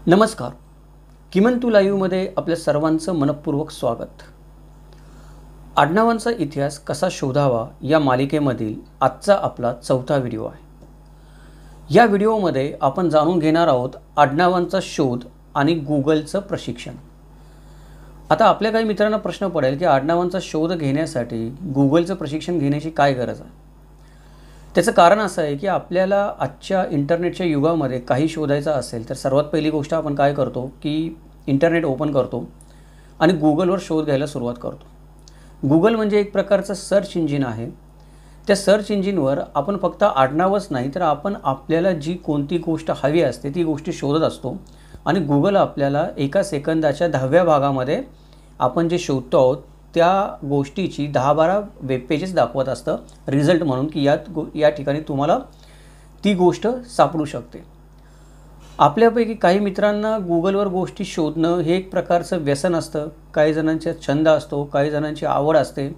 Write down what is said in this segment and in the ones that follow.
नमस्कार. किमंतू लाईव्हमध्ये आपल्या सर्वांचं मनपूर्वक स्वागत. आडनावांचा इतिहास कसा शोधावा या मालिकेमधील आजचा आपला चौथा व्हिडिओ आहे. या व्हिडिओमध्ये आपण जाणून घेणार आहोत आडनावांचा शोध आणि गुगलचं प्रशिक्षण. आता आपल्या काही मित्रांना प्रश्न पडेल की आडनावांचा शोध घेण्यासाठी गुगलचं प्रशिक्षण घेण्याची काय गरज आहे. त्याचं कारण असं आहे की आपल्याला आजच्या इंटरनेटच्या युगामध्ये काही शोधायचं असेल तर सर्वात पहिली गोष्ट आपण काय करतो की इंटरनेट ओपन करतो आणि गुगलवर शोध घ्यायला सुरुवात करतो. गुगल म्हणजे एक प्रकारचं सर्च इंजिन आहे. त्या सर्च इंजिनवर आपण फक्त आडनावच नाही तर आपण आपल्याला जी कोणती गोष्ट हवी असते ती गोष्टी शोधत असतो आणि गुगल आपल्याला एका सेकंदाच्या 10व्या भागामध्ये आपण जे शोधतो आहोत त्या गोष्टीची 10-12 वेब पेजेस दाखवत असतं रिझल्ट म्हणून की या ठिकाणी तुम्हाला ती गोष्ट सापडू शकते. आपल्यापैकी काही मित्रांना गुगलवर गोष्टी शोधणं हे एक प्रकारचं व्यसन असतं. काही जणांचा छंद असतो, काही जणांची आवड असते.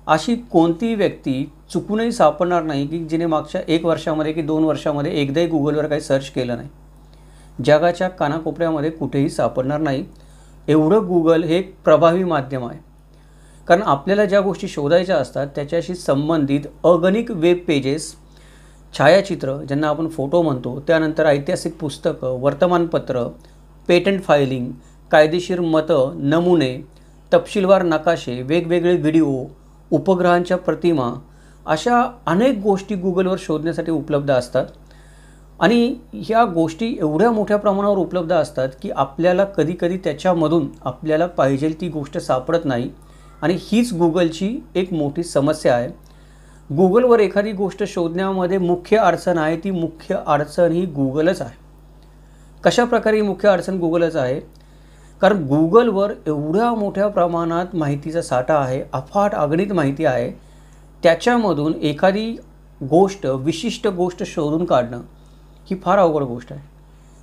अशी कोणतीही व्यक्ती चुकूनही सापडणार नाही की जिने मागच्या 1 वर्षामध्ये की 2 वर्षामध्ये एकदाही गुगलवर काही सर्च केलं नाही. जगाच्या कानाकोपऱ्यामध्ये कुठेही सापडणार नाही. एवढं गुगल हे एक प्रभावी माध्यम आहे. कारण आपल्याला ज्या गोष्टी शोधायच्या असतात त्याच्याशी संबंधित अगणित वेब पेजेस, छायाचित्र ज्यांना आपण फोटो म्हणतो, त्यानंतर ऐतिहासिक पुस्तकं, वर्तमानपत्र, पेटंट फायलिंग, कायदेशीर मतं, नमुने, तपशीलवार नकाशे, वेगवेगळे व्हिडिओ, उपग्रहांच्या प्रतिमा, अशा अनेक गोष्टी गुगलवर शोधण्यासाठी उपलब्ध असतात. आणि ह्या गोष्टी एवढ्या मोठ्या प्रमाणावर उपलब्ध असतात की आपल्याला कधीकधी त्याच्यामधून आपल्याला पाहिजे ती गोष्ट सापडत नाही. आणि हीच गुगलची एक मोठी समस्या आहे. गुगलवर एखादी गोष्ट शोधण्यामध्ये मुख्य अडचण आहे, ती मुख्य अडचण ही गुगलच आहे. कशा प्रकारे ही मुख्य अडचण गुगलच आहे? कारण गुगलवर एवढ्या मोठ्या प्रमाणात माहितीचा साठा आहे, अफाट अगणित माहिती आहे. त्याच्यामधून एखादी गोष्ट, विशिष्ट गोष्ट शोधून काढणं ही फार अवघड गोष्ट आहे.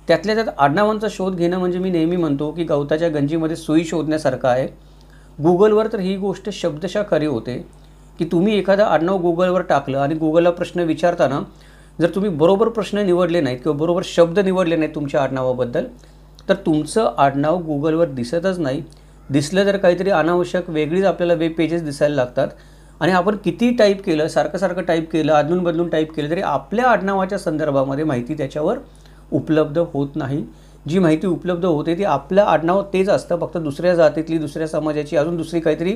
त्यातल्या त्यात आडनावांचा शोध घेणं म्हणजे मी नेहमी म्हणतो की गवताच्या गंजीमध्ये सुई शोधण्यासारखं आहे. गुगलवर तर ही गोष्ट शब्दशः खरी होते की तुम्ही एखादं आडनाव गुगलवर टाकलं आणि गुगलला प्रश्न विचारताना जर तुम्ही बरोबर प्रश्न निवडले नाहीत किंवा बरोबर शब्द निवडले नाहीत तुमच्या आडनावाबद्दल तर तुमचं आडनाव गुगलवर दिसतच नाही. दिसलं तर काहीतरी अनावश्यक वेगळीच आपल्याला वेब पेजेस दिसायला लागतात. आणि आपण किती टाईप केलं, सारखं टाईप केलं, अदलून बदलून टाईप केलं तरी आपल्या आडनावाच्या संदर्भामध्ये माहिती त्याच्यावर उपलब्ध होत नाही. जी माहिती उपलब्ध होते ती आपलं आडनाव तेच असतं, फक्त दुसऱ्या जातीतली, दुसऱ्या समाजाची, अजून दुसरी काहीतरी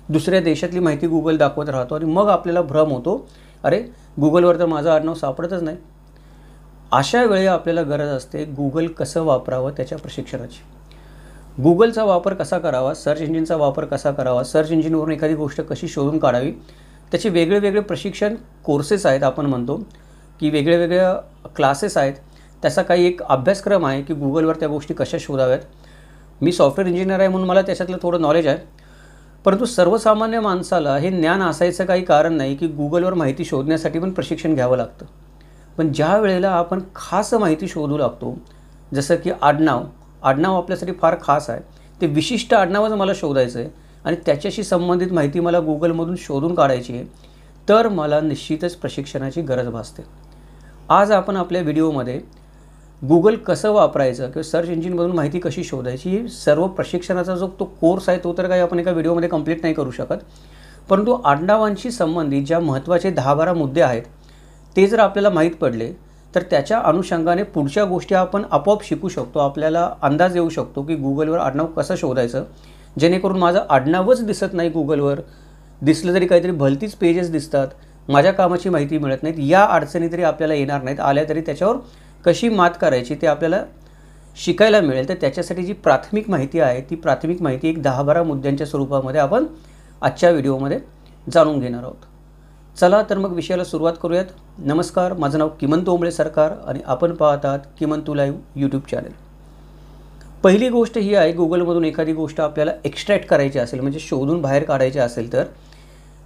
दुसऱ्या देशातली माहिती गुगल दाखवत राहतो आणि मग आपल्याला भ्रम होतो, अरे गुगलवर तर माझं आडनाव सापडतच नाही. अशा वेळी आपल्याला गरज असते गुगल कसं वापरावं त्याच्या प्रशिक्षणाची. गुगलचा वापर कसा करावा, सर्च इंजिनचा वापर कसा करावा, सर्च इंजिनवरून एखादी गोष्ट कशी शोधून काढावी, त्याचे वेगळे प्रशिक्षण कोर्सेस आहेत. आपण म्हणतो की वेगळ्या क्लासेस आहेत. त्याचा काही एक अभ्यासक्रम आहे की गुगलवर त्या गोष्टी कशा शोधाव्यात. मी सॉफ्टवेअर इंजिनियर आहे म्हणून मला त्याच्यातलं थोडं नॉलेज आहे. परंतु सर्वसामान्य माणसाला हे ज्ञान असायचं काही कारण नाही की गुगलवर माहिती शोधण्यासाठी पण प्रशिक्षण घ्यावं लागतं. पण ज्या वेळेला आपण खास माहिती शोधू लागतो, जसं की आडनाव आपल्यासाठी फार खास आहे, ते विशिष्ट आडनावच मला शोधायचं आहे आणि त्याच्याशी संबंधित माहिती मला गुगलमधून शोधून काढायची आहे, तर मला निश्चितच प्रशिक्षणाची गरज भासते. आज आपण आपल्या व्हिडिओमध्ये गुगल कसं वापरायचं किंवा सर्च इंजिनमधून माहिती कशी शोधायची ही सर्व प्रशिक्षणाचा जो तो कोर्स आहे तो तर काही आपण एका व्हिडिओमध्ये कंप्लीट नाही करू शकत. परंतु आडनावांशी संबंधित ज्या महत्त्वाचे 10-12 मुद्दे आहेत ते जर आपल्याला माहीत पडले तर त्याच्या अनुषंगाने पुढच्या गोष्टी आपण आपोआप शिकू शकतो. आपल्याला अंदाज येऊ शकतो की गुगलवर आडनाव कसं शोधायचं, जेणेकरून माझं आडनावच दिसत नाही गुगलवर, दिसलं तरी काहीतरी भलतीच पेजेस दिसतात, माझ्या कामाची माहिती मिळत नाहीत, या अडचणी तरी आपल्याला येणार नाहीत. आल्या तरी त्याच्यावर कशी मात करायची ते आपल्याला शिकायला मिळेल. तर त्याच्यासाठी जी प्राथमिक माहिती आहे ती प्राथमिक माहिती एक 10-12 मुद्द्यांच्या स्वरूपामध्ये आपण आजच्या व्हिडिओमध्ये जाणून घेणार आहोत. चला तर मग विषयाला सुरुवात करूयात. नमस्कार, माझं नाव किमंतू ओंबळे सरकार आणि आपण पाहत आहात किमंतू लाईव्ह यूट्यूब चॅनल. पहिली गोष्ट ही आहे, गुगलमधून एखादी गोष्ट आपल्याला एक्स्ट्रॅक्ट करायची असेल म्हणजे शोधून बाहेर काढायची असेल तर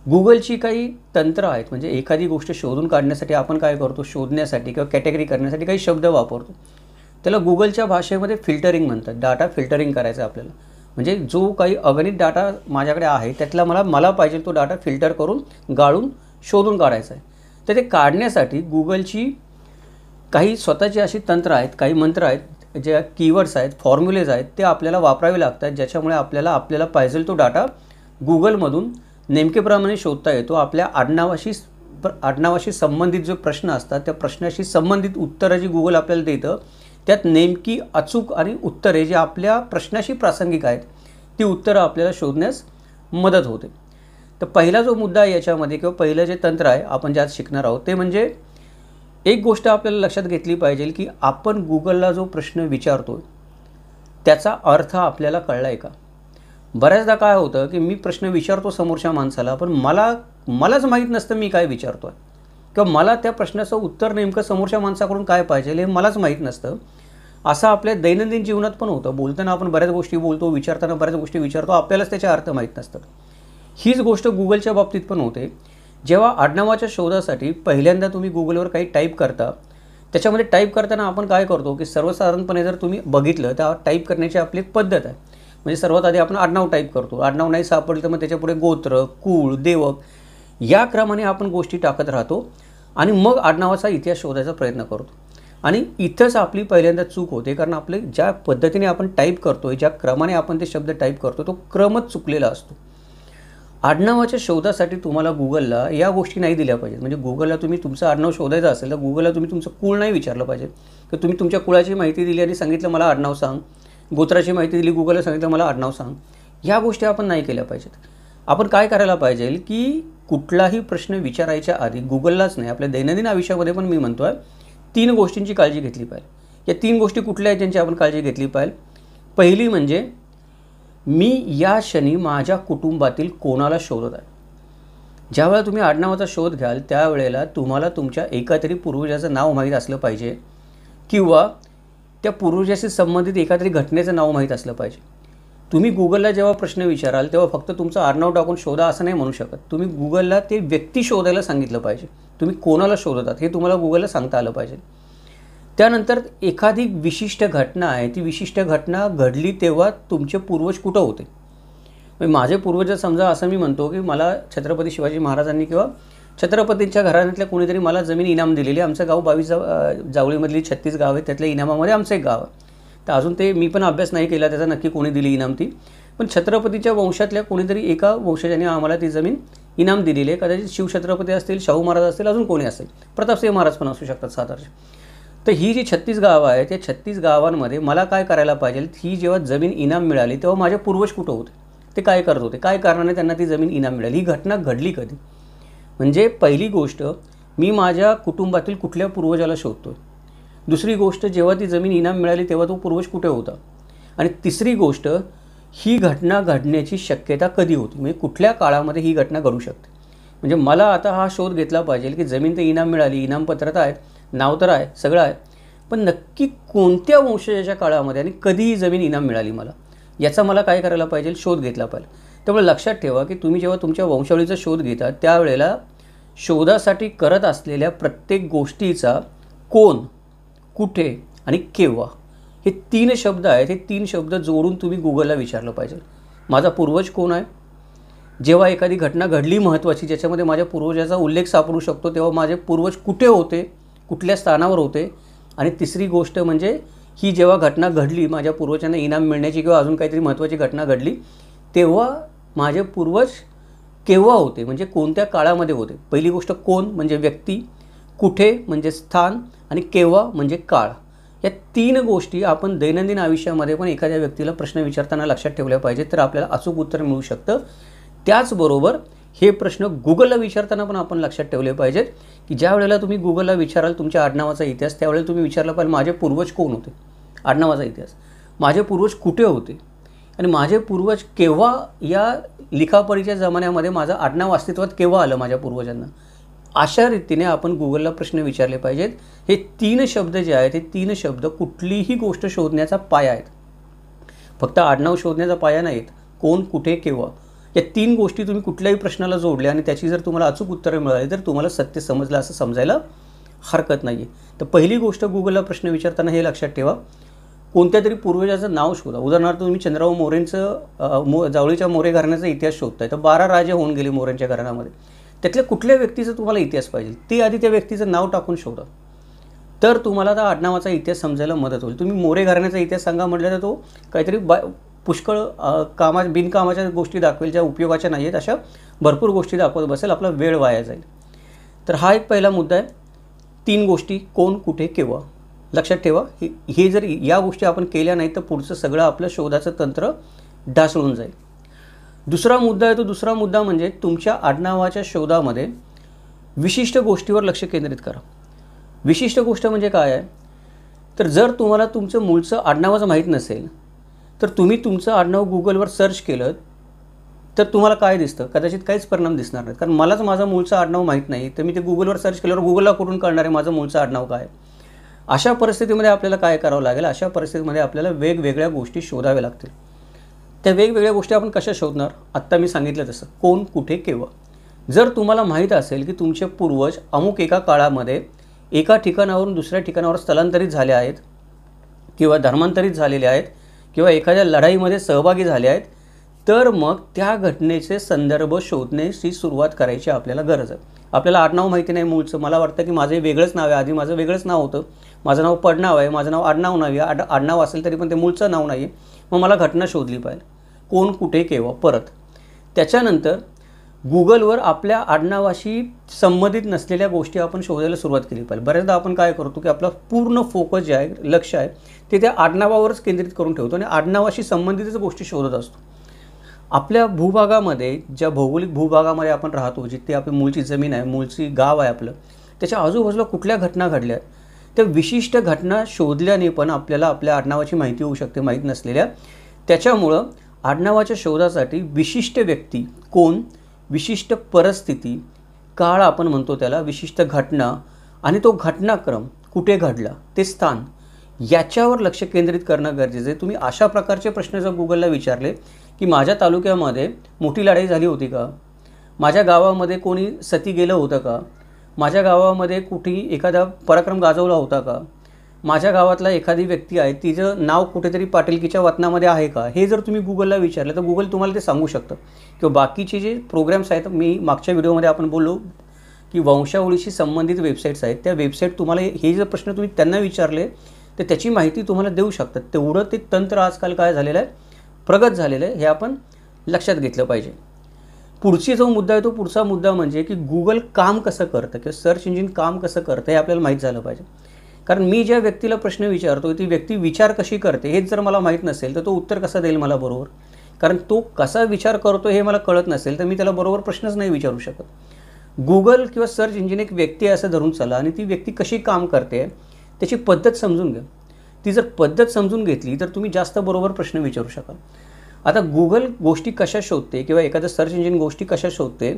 गुगलची काही तंत्र आहेत. म्हणजे एखादी गोष्ट शोधून काढण्यासाठी आपण काय करतो, शोधण्यासाठी किंवा कॅटेगरी करण्यासाठी काही शब्द वापरतो. त्याला गुगलच्या भाषेमध्ये फिल्टरिंग म्हणतात. डाटा फिल्टरिंग करायचं आपल्याला. म्हणजे जो काही अगणित डाटा माझ्याकडे आहे त्यातला मला पाहिजे तो डाटा फिल्टर करून गाळून शोधून काढायचा आहे. तर ते काढण्यासाठी गुगलची काही स्वतःची अशी तंत्र आहेत, काही मंत्र आहेत ज्या कीवर्ड्स आहेत, फॉर्म्युलेज आहेत, ते आपल्याला वापरावे लागतात, ज्याच्यामुळे आपल्याला पाहिजे तो डाटा गुगलमधून नेमकेप्रमाणे शोधता येतो. आपल्या आडनावाशी संबंधित जो प्रश्न असतात त्या प्रश्नाशी संबंधित उत्तरं जी गुगल आपल्याला देतं त्यात नेमकी अचूक आणि उत्तरे जे आपल्या प्रश्नाशी प्रासंगिक आहेत ती उत्तरं आपल्याला शोधण्यास मदत होते. तर पहिला जो मुद्दा आहे याच्यामध्ये किंवा पहिलं जे तंत्र आहे आपण ज्यात शिकणार आहोत ते म्हणजे एक गोष्ट आपल्याला लक्षात घेतली पाहिजे की आपण गुगलला जो प्रश्न विचारतो त्याचा अर्थ आपल्याला कळला आहे का. बऱ्याचदा काय होतं की मी प्रश्न विचारतो समोरच्या माणसाला, पण मलाच माहीत नसतं मी काय विचारतो आहे किंवा मला त्या प्रश्नाचं उत्तर नेमकं समोरच्या माणसाकडून काय पाहिजे हे मलाच माहीत नसतं. असं आपल्या दैनंदिन जीवनात पण होतं. बोलताना आपण बऱ्याच गोष्टी बोलतो, विचारताना बऱ्याच गोष्टी विचारतो, आपल्यालाच त्याचे अर्थ माहीत नसतात. हीच गोष्ट गुगलच्या बाबतीत पण होते. जेव्हा आडनावाच्या शोधासाठी पहिल्यांदा तुम्ही गुगलवर काही टाईप करता, त्याच्यामध्ये टाईप करताना आपण काय करतो की सर्वसाधारणपणे जर तुम्ही बघितलं तर टाईप करण्याची आपली एक पद्धत आहे. म्हणजे सर्वात आधी आपण आडनाव टाईप करतो, आडनाव नाही सापडलं तर मग त्याच्यापुढे गोत्र, कुळ, देवक या क्रमाने आपण गोष्टी टाकत राहतो आणि मग आडनावाचा इतिहास शोधायचा प्रयत्न करतो. आणि इथंच आपली पहिल्यांदा चूक होते, कारण आपले ज्या पद्धतीने आपण टाईप करतो, ज्या क्रमाने आपण ते शब्द टाईप करतो तो क्रमच चुकलेला असतो. आडनावाच्या शोधासाठी तुम्हाला गुगलला या गोष्टी नाही दिल्या पाहिजेत. म्हणजे गुगलला तुम्ही तुमचं आडनाव शोधायचं असेल तर गुगलला तुम्ही तुमचं कुळ नाही विचारलं पाहिजे की तुम्ही तुमच्या कुळाची माहिती दिली आणि सांगितलं मला आडनाव सांग, गोत्राची माहिती दिली गुगलला सांगितलं मला आडनाव सांग. ह्या गोष्टी आपण नाही केल्या पाहिजेत. आपण काय करायला पाहिजे की कुठलाही प्रश्न विचारायच्या आधी गुगललाच नाही आपल्या दैनंदिन आयुष्यामध्ये पण मी म्हणतो आहे 3 गोष्टींची काळजी घेतली पाहिजे. या 3 गोष्टी कुठल्या आहेत ज्यांची आपण काळजी घेतली पाहिजे. पहिली म्हणजे मी या क्षणी माझ्या कुटुंबातील कोणाला शोधत आहे. ज्यावेळेला तुम्ही आडनावाचा शोध घ्याल त्यावेळेला तुम्हाला तुमच्या एका तरी पूर्वजाचं नाव माहीत असलं पाहिजे किंवा त्या पूर्वजाशी संबंधित एका तरी घटनेचं नाव माहीत असलं पाहिजे. तुम्ही गुगलला जेव्हा प्रश्न विचाराल तेव्हा फक्त तुमचं आडनाव टाकून शोधा असं नाही म्हणू शकत. तुम्ही गुगलला ते व्यक्ती शोधायला सांगितलं पाहिजे. तुम्ही कोणाला शोधतात हे तुम्हाला गुगलला सांगता आलं पाहिजे. त्यानंतर एखादी विशिष्ट घटना आहे, ती विशिष्ट घटना घडली तेव्हा तुमचे पूर्वज कुठं होते. म्हणजे माझे पूर्वज समजा असं मी म्हणतो की मला छत्रपती शिवाजी महाराजांनी किंवा छत्रपतींच्या घराण्यातल्या कोणीतरी मला जमीन इनाम दिलेली. आमचं गाव 22 जावळीमधली 36 गाव आहेत, त्यातल्या इनामामध्ये आमचं एक गाव आहे. तर अजून ते मी पण अभ्यास नाही केला त्याचा नक्की कोणी दिली इनाम ती, पण छत्रपतीच्या वंशातल्या कोणीतरी एका वंशजाने आम्हाला ती जमीन इनाम दिलेली आहे. कदाचित शिवछत्रपती असतील, शाहू महाराज असतील, अजून कोणी असेल, प्रतापसिंह महाराज पण असू शकतात सातारचे. तर ही जी 36 गावं आहेत त्या 36 गावांमध्ये मला काय करायला पाहिजे, ही जेव्हा जमीन इनाम मिळाली तेव्हा माझे पूर्वज कुठं होते, ते काय करत होते, काय कारणाने त्यांना ती जमीन इनाम मिळाली, ही घटना घडली कधी. म्हणजे पहिली गोष्ट मी माझ्या कुटुंबातील कुठल्या पूर्वजाला शोधतो आहे. दुसरी गोष्ट जेव्हा ती जमीन इनाम मिळाली तेव्हा तो पूर्वज कुठे होता. आणि तिसरी गोष्ट ही घटना घडण्याची शक्यता कधी होती, म्हणजे कुठल्या काळामध्ये ही घटना घडू शकते. म्हणजे मला आता हा शोध घेतला पाहिजे की जमीन तर इनाम मिळाली, इनामपत्रात आहे, नाव तर आहे, सगळं आहे, पण नक्की कोणत्या वंशजाच्या काळामध्ये आणि कधी ही जमीन इनाम मिळाली मला, याचा मला काय करायला पाहिजे, शोध घेतला पाहिजे. त्यामुळे लक्षात ठेवा की तुम्ही जेव्हा तुमच्या वंशावळीचा शोध घेता त्यावेळेला शोधासाठी करत असलेल्या प्रत्येक गोष्टीचा कोण, कुठे आणि केव्हा हे 3 शब्द आहेत. हे 3 शब्द जोडून तुम्ही गुगलला विचारलं पाहिजे. माझा पूर्वज कोण आहे, जेव्हा एखादी घटना घडली महत्त्वाची ज्याच्यामध्ये माझ्या पूर्वजाचा उल्लेख सापडू शकतो तेव्हा माझे पूर्वज कुठे होते, कुठल्या स्थानावर होते. आणि तिसरी गोष्ट म्हणजे ही जेव्हा घटना घडली माझ्या पूर्वजांना इनाम मिळण्याची किंवा अजून काहीतरी महत्त्वाची घटना घडली तेव्हा माझे पूर्वज केव्हा होते, म्हणजे कोणत्या काळामध्ये होते. पहिली गोष्ट कोण म्हणजे व्यक्ती, कुठे म्हणजे स्थान आणि केव्हा म्हणजे काळ. या 3 गोष्टी आपण दैनंदिन आयुष्यामध्ये पण एखाद्या व्यक्तीला प्रश्न विचारताना लक्षात ठेवल्या पाहिजेत, तर आपल्याला अचूक उत्तर मिळू शकतं. त्याचबरोबर हे प्रश्न गुगलला विचारताना पण आपण लक्षात ठेवले पाहिजेत की ज्या वेळेला तुम्ही गुगलला विचाराल तुमच्या आडनावाचा इतिहास त्यावेळेला तुम्ही विचारलं पाहिजे माझे पूर्वज कोण होते, आडनावाचा इतिहास, माझे पूर्वज कुठे होते आणि माझे पूर्वज केव्हा, या लिखापरीच्या जमान्यामध्ये माझं आडनाव अस्तित्वात केव्हा आलं माझ्या पूर्वजांना. अशा रीतीने आपण गुगलला प्रश्न विचारले पाहिजेत. हे 3 शब्द जे आहेत हे 3 शब्द कुठलीही गोष्ट शोधण्याचा पाया आहेत. फक्त आडनाव शोधण्याचा पाया नाहीत, कोण, कुठे, केव्हा. या 3 गोष्टी तुम्ही कुठल्याही प्रश्नाला जोडल्या आणि त्याची जर तुम्हाला अचूक उत्तरं मिळाली तर तुम्हाला सत्य समजलं असं समजायला हरकत नाही आहे. तर पहिली गोष्ट गुगलला प्रश्न विचारताना हे लक्षात ठेवा, कोणत्या तरी पूर्वजाचं नाव शोधा. उदाहरणार्थ तुम्ही चंद्रराव मोरेंचं जावळीच्या मोरे घराण्याचा इतिहास शोधताय तर 12 राजे होऊन गेले मोरेंच्या घराण्यामध्ये, त्यातल्या कुठल्या व्यक्तीचा तुम्हाला इतिहास पाहिजे ते आधी त्या व्यक्तीचं नाव टाकून शोधा. तर तुम्हाला त्या आडनावाचा इतिहास समजायला मदत होईल. तुम्ही मोरे घराण्याचा इतिहास सांगा म्हटलं तर तो काहीतरी पुष्कळ बिनकामाच्या गोष्टी दाखवेल, ज्या उपयोगाच्या नाही आहेत, अशा भरपूर गोष्टी दाखवत बसेल, आपला वेळ वाया जाईल. तर हा एक पहिला मुद्दा आहे. 3 गोष्टी, कोण, कुठे, केव्हा. लक्षात ठेवा. हे जर या गोष्टी आपण केल्या नाही तर पुढचं सगळं आपलं शोधाचं तंत्र ढासळून जाईल. दुसरा मुद्दा आहे, तो दुसरा मुद्दा म्हणजे तुमच्या आडनावाच्या शोधामध्ये विशिष्ट गोष्टीवर लक्ष केंद्रित करा. विशिष्ट गोष्ट म्हणजे काय आहे, तर जर तुम्हाला तुमचं मूळचं आडनावच माहीत नसेल तर तुम्ही तुमचं आडनाव गुगलवर सर्च केलं तर तुम्हाला काय दिसतं? कदाचित काहीच परिणाम दिसणार नाहीत. कारण मलाच माझं मूळचं आडनाव माहीत नाही, तर मी ते गुगलवर सर्च केल्यावर गुगलला कुठून कळणार आहे माझं मूळचं आडनाव काय? अशा परिस्थितीमध्ये आपल्याला काय करावं लागेल? अशा परिस्थितीमध्ये आपल्याला वेगवेगळ्या गोष्टी शोधाव्या लागतील. त्या वेगवेगळ्या गोष्टी आपण कशा शोधणार? आत्ता मी सांगितलं तसं, कोण, कुठे, केव्हा. जर तुम्हाला माहीत असेल की तुमचे पूर्वज अमुक एका काळामध्ये एका ठिकाणावरून दुसऱ्या ठिकाणावर स्थलांतरित झाले आहेत किंवा धर्मांतरित झालेले आहेत किंवा एखाद्या लढाईमध्ये सहभागी झाले आहेत, तर मग त्या घटनेचे संदर्भ शोधण्याची सुरुवात करायची आपल्याला गरज आहे. आपल्याला आडनाव माहिती नाही मूळचं. मला वाटतं की माझं वेगळंच नाव आहे, आधी माझं वेगळंच नाव होतं, माझं नाव पडनाव आहे, माझं नाव आडनाव नाही आहे, आडनाव असेल तरी पण ते मूळचं नाव नाही आहे. मग मला घटना शोधली पाहिजे, कोण, कुठे, केव्हा. परत त्याच्यानंतर गुगलवर आपल्या आडनावाशी संबंधित नसलेल्या गोष्टी आपण शोधायला सुरुवात केली पाहिजे. बऱ्याचदा आपण काय करतो की आपला पूर्ण फोकस जे आहे, लक्ष आहे, ते त्या आडनावावरच केंद्रित करून ठेवतो आणि आडनावाशी संबंधितच गोष्टी शोधत असतो. आपल्या भूभागामध्ये, ज्या भौगोलिक भूभागामध्ये आपण राहतो, जिथे आपली मूळची जमीन आहे, मूळची गाव आहे आपलं, त्याच्या आजूबाजूला कुठल्या घटना घडल्या, त्या विशिष्ट घटना शोधल्याने पण आपल्याला आपल्या आडनावाची माहिती होऊ शकते, माहीत नसलेल्या. त्याच्यामुळं आडनावाच्या शोधासाठी विशिष्ट व्यक्ती, कोण, विशिष्ट परिस्थिती, काळ आपण म्हणतो त्याला, विशिष्ट घटना आणि तो घटनाक्रम कुठे घडला, ते स्थान, याच्यावर लक्ष केंद्रित करणं गरजेचं आहे. तुम्ही अशा प्रकारचे प्रश्न जर गुगलला विचारले की माझ्या तालुक्यामध्ये मोठी लढाई झाली होती का, माझ्या गावामध्ये कोणी सती गेलं होतं का, माझ्या गावामध्ये कुठेही एखादा पराक्रम गाजवला होता का, माझ्या गावातला एखादी व्यक्ती आहे तिचं नाव कुठेतरी पाटीलकीच्या वतनामध्ये आहे का, हे जर तुम्ही गुगलला विचारलं तर गुगल तुम्हाला ते सांगू शकतं. किंवा बाकीचे जे प्रोग्राम्स आहेत, मी मागच्या व्हिडिओमध्ये आपण बोललो की वंशावळीशी संबंधित वेबसाईट्स आहेत, त्या वेबसाईट तुम्हाला हे जर प्रश्न तुम्ही त्यांना विचारले तर त्याची माहिती तुम्हाला देऊ शकतात. तेवढं ते तंत्र आजकाल काय झालेलं आहे, प्रगत झालेलं आहे, हे आपण लक्षात घेतलं पाहिजे. पुढची जो मुद्दा आहे, तो पुढचा मुद्दा म्हणजे की गुगल काम कसं करतं किंवा सर्च इंजिन काम कसं करतं हे आपल्याला माहीत झालं पाहिजे. कारण मी ज्या व्यक्तीला प्रश्न विचारतो ती व्यक्ती विचार कशी करते हेच जर मला माहीत नसेल तर तो उत्तर कसं देईल मला बरोबर. कारण तो कसा विचार करतो हे मला कळत नसेल तर मी त्याला बरोबर प्रश्नच नाही विचारू शकत. गुगल किंवा सर्च इंजिन एक व्यक्ती आहे असं धरून चला आणि ती व्यक्ती कशी काम करते त्याची पद्धत समजून घ्या. ती जर पद्धत समजून घेतली तर तुम्ही जास्त बरोबर प्रश्न विचारू शकाल. आता गुगल गोष्टी कशा शोधते किंवा एखादं सर्च इंजिन गोष्टी कशा शोधते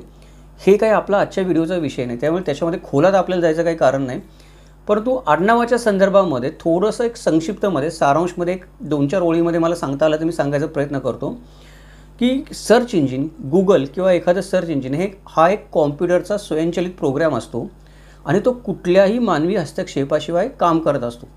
हे काही आपला आजच्या व्हिडिओचा विषय नाही, त्यामुळे त्याच्यामध्ये खोलात आपल्याला जायचं काही कारण नाही. परंतु आडनावाच्या संदर्भामध्ये थोडंसं एक संक्षिप्तमध्ये सारांशमध्ये एक 2-4 ओळीमध्ये मला सांगता आलं तर मी सांगायचा प्रयत्न करतो की सर्च इंजिन, गुगल किंवा एखादं सर्च इंजिन हा एक कॉम्प्युटरचा स्वयंचलित प्रोग्राम असतो आणि तो कुठल्याही मानवी हस्तक्षेपाशिवाय काम करत असतो.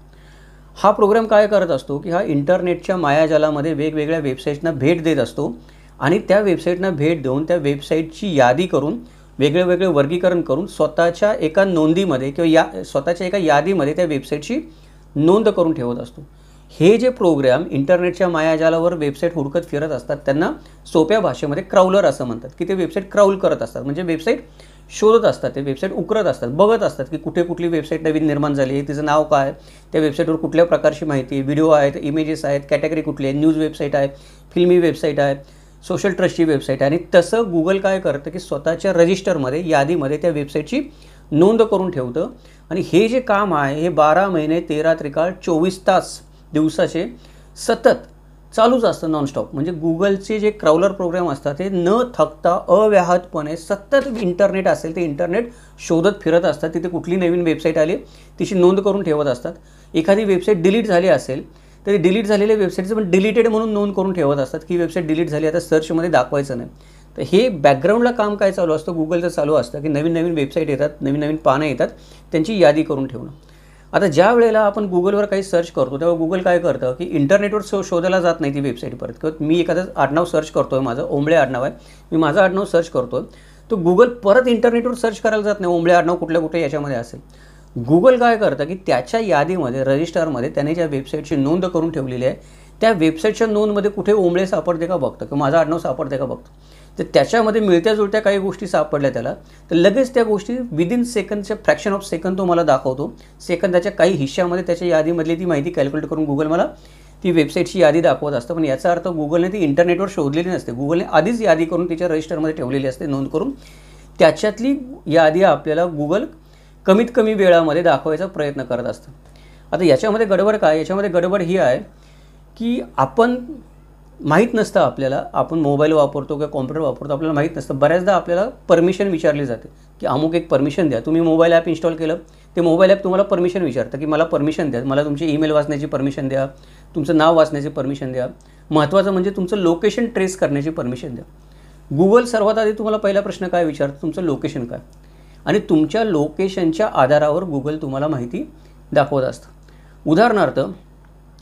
हा प्रोग्राम काय करत असतो की हा इंटरनेटच्या मायाजालामध्ये वेगवेगळ्या वेबसाईट्सना भेट देत असतो आणि त्या वेबसाईटना भेट देऊन त्या वेबसाईटची यादी करून वेगळे वर्गीकरण करून स्वतःच्या एका नोंदीमध्ये किंवा स्वतःच्या एका यादीमध्ये त्या वेबसाईटची नोंद करून ठेवत असतो. हे जे प्रोग्राम इंटरनेटच्या मायाजालावर वेबसाईट हुडकत फिरत असतात त्यांना सोप्या भाषेमध्ये क्राउलर असं म्हणतात की ते वेबसाईट क्राउल करत असतात. म्हणजे वेबसाईट शोधत असतात, ते वेबसाईट उकरत असतात, बघत असतात की कुठे कुठली वेबसाईट नवीन निर्माण झाली आहे, तिचं नाव काय, त्या वेबसाईटवर कुठल्या प्रकारची माहिती आहे, व्हिडिओ आहेत, इमेजेस आहेत, कॅटेगरी कुठली आहे, न्यूज वेबसाईट आहे, फिल्मी वेबसाईट आहे, सोशल ट्रस्टची वेबसाईट आहे. आणि तसं गुगल काय करतं की स्वतःच्या रजिस्टरमध्ये यादीमध्ये त्या वेबसाईटची नोंद करून ठेवतं. आणि हे जे काम आहे हे 12 महिने 13 त्रिकाळ 24 तास दिवसाचे सतत चालूच असतं, नॉनस्टॉप. म्हणजे गुगलचे जे क्राउलर प्रोग्राम असतात ते न थकता अव्याहतपणे सतत इंटरनेट असेल ते इंटरनेट शोधत फिरत असतात. तिथे कुठली नवीन वेबसाईट आली तिची नोंद करून ठेवत असतात. एखादी वेबसाईट डिलीट झाली असेल तर डिलीट झालेल्या वेबसाईटचं पण डिलीटेड म्हणून नोंद करून ठेवत असतात की वेबसाईट डिलीट झाली, आता सर्चमध्ये दाखवायचं नाही. तर हे बॅकग्राऊंडला काम काय चालू असतं, गुगलचं चालू असतं की नवीन वेबसाईट येतात, नवीन पानं येतात, त्यांची यादी करून ठेवणं. आता ज्या वेळेला आपण गुगलवर काही सर्च करतो तेव्हा गुगल काय करतं की इंटरनेटवर शोधायला जात नाही ती वेबसाईट परत. किंवा मी एखादं आडनाव सर्च करतो आहे, माझं ओंबळे आडनाव आहे, मी माझं आडनाव सर्च करतो आहे, तो गुगल परत इंटरनेटवर सर्च करायला जात नाही ओंबळे आडनाव कुठे याच्यामध्ये असेल. गुगल काय करतं की त्याच्या यादीमध्ये रजिस्टरमध्ये त्याने ज्या वेबसाईटची नोंद करून ठेवलेली आहे त्या वेबसाईटच्या नोंदमध्ये कुठे ओंबळे सापडते का बघतं किंवा माझं आडनाव सापडते का बघतं. तर त्याच्यामध्ये मिळत्या जुळत्या काही गोष्टी सापडल्या त्याला, तर लगेच त्या गोष्टी विदिन सेकंडच्या फ्रॅक्शन ऑफ सेकंड तो मला दाखवतो. सेकंदाच्या काही हिश्श्यामध्ये त्याच्या यादीमधली ती माहिती कॅल्क्युलेट करून गुगल मला ती वेबसाईटची यादी दाखवत असतं. पण याचा अर्थ गुगलने ती इंटरनेटवर शोधलेली नसते, गुगलने आधीच यादी करून तिच्या रजिस्टरमध्ये ठेवलेली असते नोंद करून. त्याच्यातली यादी आपल्याला गुगल कमीत कमी वेळामध्ये दाखवायचा प्रयत्न करत असतं. आता याच्यामध्ये गडबड काय, याच्यामध्ये गडबड ही आहे की आपण माहीत नसतं आपल्याला, आपण मोबाईल वापरतो किंवा कॉम्प्युटर वापरतो, आपल्याला माहीत नसतं. बऱ्याचदा आपल्याला परमिशन विचारली जाते की अमुक एक परमिशन द्या. तुम्ही मोबाईल ॲप इन्स्टॉल केलं, ते मोबाईल ॲप तुम्हाला परमिशन विचारतं की मला परमिशन द्या, मला तुमची ईमेल वाचण्याची परमिशन द्या, तुमचं नाव वाचण्याची परमिशन द्या, महत्त्वाचं म्हणजे तुमचं लोकेशन ट्रेस करण्याची परमिशन द्या. गुगल सर्वात आधी तुम्हाला पहिला प्रश्न काय विचारतं, तुमचं लोकेशन काय, आणि तुमच्या लोकेशनच्या आधारावर गुगल तुम्हाला माहिती दाखवत असतं. उदाहरणार्थ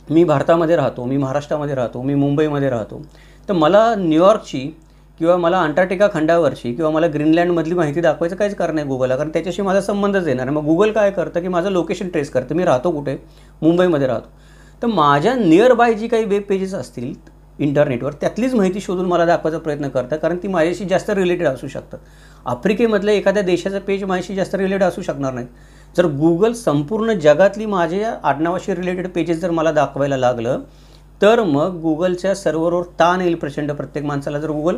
मी भारतामध्ये राहतो, मी महाराष्ट्रामध्ये राहतो, मी मुंबईमध्ये राहतो, तर मला न्यूयॉर्कची किंवा मला अंटार्क्टिका खंडावरची किंवा मला ग्रीनलँडमधली माहिती दाखवायचं काहीच कारण नाही गुगलला, कारण त्याच्याशी माझा संबंधच येणार आहे. मग गुगल काय करतं की माझं लोकेशन ट्रेस करतं, मी राहतो कुठे, मुंबईमध्ये राहतो, तर माझ्या नियर बाय जी काही वेब पेजेस असतील इंटरनेटवर त्यातलीच माहिती शोधून मला दाखवायचा प्रयत्न करतं, कारण ती माझ्याशी जास्त रिलेटेड असू शकतात. आफ्रिकेमधल्या एखाद्या देशाचं पेज माझ्याशी जास्त रिलेटेड असू शकणार नाही. जर गुगल संपूर्ण जगातली माझ्या आडनावाशी रिलेटेड पेजेस जर मला दाखवायला लागलं तर मग गुगलच्या सर्व्हरवर ताण येईल प्रचंड. प्रत्येक माणसाला जर गुगल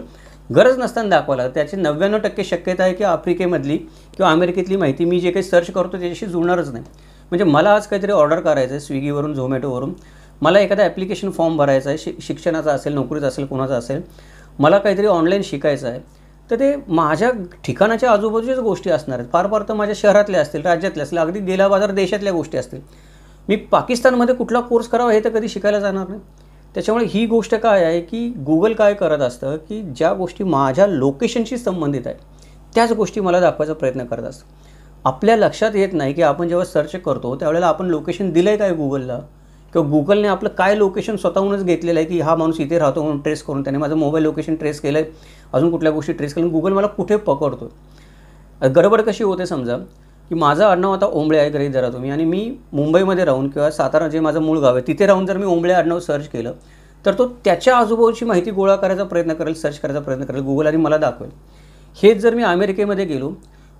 गरज नसताना दाखवायला लागलं, त्याची 99% शक्यता आहे की आफ्रिकेमधली किंवा अमेरिकेतली माहिती मी जे काही सर्च करतो त्याच्याशी जुळणारच नाही. म्हणजे मला आज काहीतरी ऑर्डर करायचं आहे स्विगीवरून, झोमॅटोवरून, मला एखादा ॲप्लिकेशन फॉर्म भरायचा आहे, शिक्षणाचा असेल, नोकरीचा असेल, कोणाचा असेल, मला काहीतरी ऑनलाईन शिकायचं आहे, तर ते माझ्या ठिकाणाच्या आजूबाजूच्याच गोष्टी असणार आहेत. फार फार तर माझ्या शहरातल्या असतील, राज्यातल्या असतील, अगदी गेला बाजार देशातल्या गोष्टी असतील. मी पाकिस्तानमध्ये कुठला कोर्स करावा हे तर कधी शिकायला जाणार नाही. त्याच्यामुळे ही गोष्ट काय आहे की गुगल काय करत असतं की ज्या गोष्टी माझ्या लोकेशनशी संबंधित आहे त्याच गोष्टी मला दाखवायचा प्रयत्न करत असतं. आपल्या लक्षात येत नाही की आपण जेव्हा सर्च करतो त्यावेळेला आपण लोकेशन दिलं आहे काय गुगलला, किंवा गुगलने आपलं काय लोकेशन स्वतःहूनच घेतलेलं आहे की हा माणूस इथे राहतो म्हणून ट्रेस करून त्याने माझं मोबाईल लोकेशन ट्रेस केलं आहे, अजून कुठल्या गोष्टी ट्रेस केल्या, गुगल मला कुठे पकडतो. गडबड कशी होते, समजा की माझं आडनाव आता ओंबळे आहे गृहीत धरा तुम्ही, आणि मी मुंबईमध्ये राहून किंवा सातारा जे माझं मूळ गाव आहे तिथे राहून जर मी ओंबळे आडनाव सर्च केलं तर तो त्याच्या आजूबाजूची माहिती गोळा करायचा प्रयत्न करेल, सर्च करायचा प्रयत्न करेल गुगल, आणि मला दाखवेल. हेच जर मी अमेरिकेमध्ये गेलो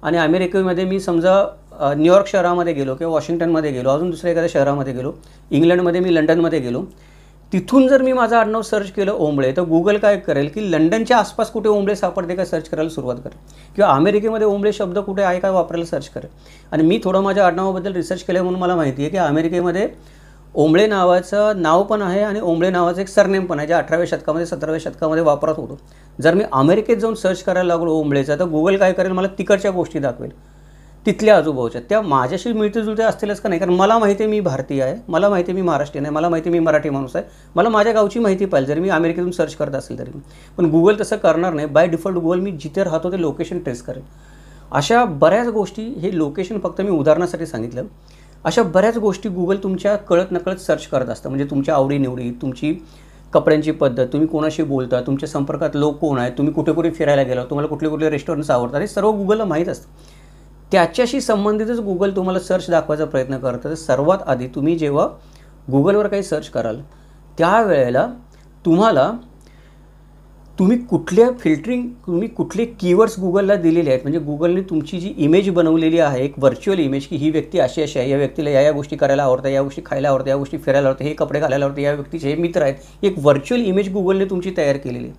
आणि अमेरिकेमध्ये मी समजा न्यूयॉर्क शहरामध्ये गेलो किंवा वॉशिंग्टनमध्ये गेलो, अजून दुसऱ्या एखाद्या शहरामध्ये गेलो, इंग्लंडमध्ये मी लंडनमध्ये गेलो, तिथून जर मी माझं आडनाव सर्च केलं ओंबळे, तर गुगल काय करेल की लंडनच्या आसपास कुठे ओंबळे सापडते का सर्च करायला सुरुवात करेल, किंवा अमेरिकेमध्ये ओंबळे शब्द कुठे आहे का वापरायला सर्च करेल. आणि मी थोडं माझ्या आडनावाबद्दल रिसर्च केलं म्हणून मला माहिती आहे की अमेरिकेमध्ये ओंबळे नावाचं नाव पण आहे आणि ओंबळे नावाचं एक सरनेम पण आहे, जे 18व्या शतकामध्ये 17व्या शतकामध्ये वापरात होतो. जर मी अमेरिकेत जाऊन सर्च करायला लागलो ओंबळेचा, तर गुगल काय करेल, मला तिकडच्या गोष्टी दाखवेल, तिथल्या आजूबाजूच्या, त्या माझ्याशी मिळते जुळते असतीलच का नाही, कारण मला माहिती आहे मी भारतीय आहे, मला माहिती आहे मी महाराष्ट्रीयन आहे, मला माहिती आहे मी मराठी माणूस आहे, मला माझ्या गावची माहिती पाहिजे जरी मी अमेरिकेतून सर्च करत असेल तरी. पण गुगल तसं करणार नाही. बाय डिफॉल्ट गुगल मी जिथे राहतो ते लोकेशन ट्रेस करेल. अशा बऱ्याच गोष्टी, हे लोकेशन फक्त मी उदाहरणासाठी सांगितलं, अशा बऱ्याच गोष्टी गुगल तुमच्या कळत नकळत सर्च करत असतं. म्हणजे तुमच्या आवडीनिवडी, तुमची कपड्यांची पद्धत, तुम्ही कोणाशी बोलता, तुमच्या संपर्कात लोक कोण आहेत, तुम्ही कुठे कुठे फिरायला गेला, तुम्हाला कुठले कुठले रेस्टॉरंट्स आवडतात, हे सर्व गुगलला माहीत असतं. त्याच्याशी संबंधितच गुगल तुम्हाला सर्च दाखवायचा प्रयत्न करतं. तर सर्वात आधी तुम्ही जेव्हा गुगलवर काही सर्च कराल त्यावेळेला तुम्ही कुठले कीवर्ड्स गुगलला दिलेले आहेत, म्हणजे गुगलने तुमची जी इमेज बनवलेली आहे, एक व्हर्च्युअल इमेज, की ही व्यक्ती अशी आहे, या व्यक्तीला या गोष्टी करायला आवडतात, या गोष्टी खायला आवडतात, या गोष्टी फिरायला आवडतात, हे कपडे घालायला आवडतात, या व्यक्तीचे हे मित्र आहेत, एक व्हर्च्युअल इमेज गुगलने तुमची तयार केलेली आहे.